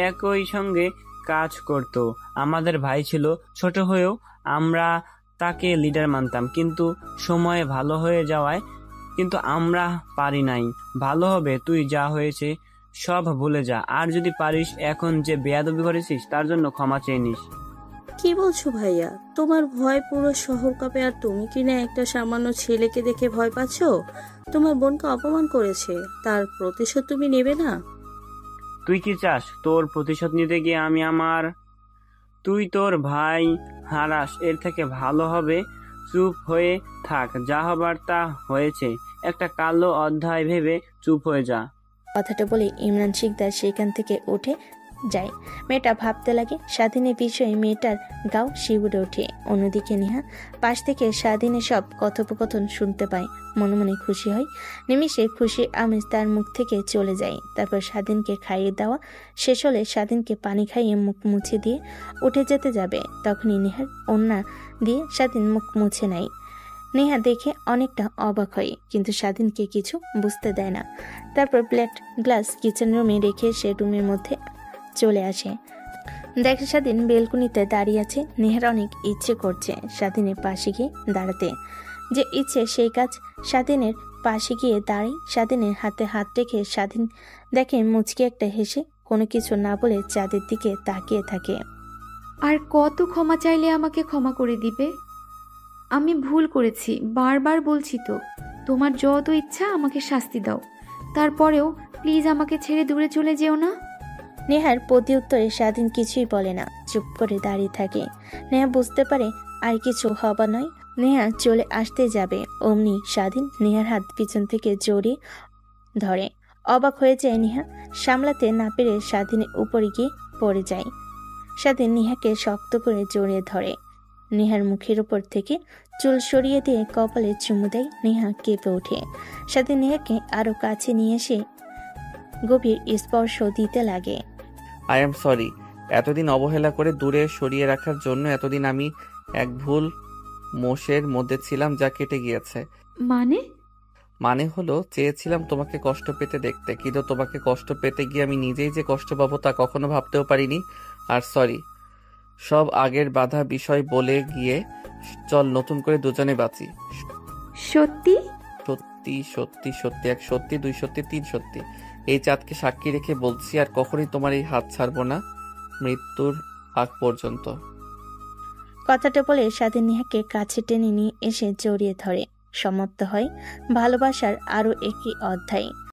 J: একই সঙ্গে কাজ করত। আমাদের ভাই ছিল, ছোট হয়েও আমরা তাকে লিডার মানতাম, কিন্তু সময়ে ভালো হয়ে যাওয়ায় কিন্তু আমরা পারি নাই। ভালো হবে তুই যা হয়েছে সব ভুলে যা, আর যদি পারিস এখন যে বেয়াদবি করেছিস তার জন্য ক্ষমা চেয়ে নিস।
H: কি বলছো ভাইয়া? তোমার ভয় পুরো শহর কাঁপে, আর তুমি কিনা একটা সামান্য ছেলেকে দেখে ভয় পাচ্ছ? তোমার বোনকে অপমান করেছে, তার প্রতিশোধ তুমি নেবে না?
J: তুই কি চাস তোর প্রতিশোধ নিতে গিয়ে তুই তোর ভাই হারাস? এর থেকে ভালো হবে চুপ হয়ে থাক, যা হবার তা হয়েছে। একটা কালো অধ্যায় ভেবে চুপ হয়ে যা।
C: কথাটা বলে ইমরান শিকদার সেখান থেকে উঠে যায়। মেয়েটা ভাবতে লাগে স্বাধীনের বিষয়ে, মেয়েটার গাও শিউরে ওঠে। অন্যদিকে নেহা পাশ থেকে স্বাধীনের সব কথোপকথন শুনতে পায়, মনে মনে খুশি হয়। নিমিষে খুশি আমেজ তার মুখ থেকে চলে যায়। তারপর স্বাধীনকে খাইয়ে দেওয়া শেষ হলে স্বাধীনকে পানি খাইয়ে মুখ মুছে দিয়ে উঠে যেতে যাবে, তখনই নেহার ওড়না দিয়ে স্বাধীন মুখ মুছে নেয়। নেহা দেখে অনেকটা অবাক হয়, কিন্তু স্বাধীনকে কিছু বুঝতে দেয় না। তারপর প্লেট গ্লাস কিচেন রুমে রেখে সে রুমের মধ্যে চলে আসে। দেখে স্বাধীন বেলকুনিতে দাঁড়িয়ে আছে। নেহার অনেক ইচ্ছে করছে স্বাধীনের পাশে গিয়ে দাঁড়াতে, যে ইচ্ছে সেই কাজ। স্বাধীনের পাশে গিয়ে দাঁড়াই, স্বাধীনের হাতে হাত রেখে স্বাধীন দেখে মুচকি একটা হেসে কোনো কিছু না বলে চাঁদের দিকে তাকিয়ে থাকে।
B: আর কত ক্ষমা চাইলে আমাকে ক্ষমা করে দিবে? আমি ভুল করেছি, বারবার বলছি তো। তোমার যত ইচ্ছা আমাকে শাস্তি দাও, তারপরেও প্লিজ আমাকে ছেড়ে দূরে চলে যেও না।
C: নেহার প্রতি উত্তরে স্বাধীন কিছুই বলে না, চুপ করে দাঁড়িয়ে থাকে। নেহা বুঝতে পারে আর কিছু হবা নয়। নেহা চলে আসতে যাবে, অমনি স্বাধীন নেহার হাত পিছন থেকে জড়িয়ে ধরে। অবাক হয়ে যায় নেহা, সামলাতে না পেরে স্বাধীনের উপরে গিয়ে পড়ে যায়। স্বাধীন নেহাকে শক্ত করে জড়িয়ে ধরে, নেহার মুখের উপর থেকে চুল সরিয়ে দিয়ে কপালে চুমু দেয়। নেহা কেঁপে ওঠে। স্বাধীন নেহাকে আরো কাছে নিয়ে এসে গভীর স্পর্শ দিতে লাগে।
A: আই এম সরি, এতদিন অবহেলা করে দূরে সরিয়ে রাখার জন্য। এতদিন আমি এক ভুল মোষের মধ্যে ছিলাম, যা কেটে গিয়েছে। মানে হলো, চেয়েছিলাম তোমাকে কষ্ট পেতে দেখতে, কিন্তু তোমাকে কষ্ট পেতে গিয়ে আমি নিজেই যে কষ্ট পাবো তা কখনো ভাবতেও পারিনি। আর সরি, সব আগের বাধা বিষয় বলে গিয়ে চল নতুন করে দুজনে বাঁচি।
B: সত্যি?
A: সত্যি সত্যি সত্যি, এক সত্যি, দুই সত্যি, তিন সত্যি। এই চাঁদকে সাক্ষী রেখে বলছি, আর কখনোই তোমার এই হাত ছাড়বো না, মৃত্যুর আগ পর্যন্ত।
C: কথাটা বলে স্বাধীন নেহাকে কাছে টেনে নিয়ে এসে জড়িয়ে ধরে। সমাপ্ত হয় ভালোবাসার আরো একটি অধ্যায়।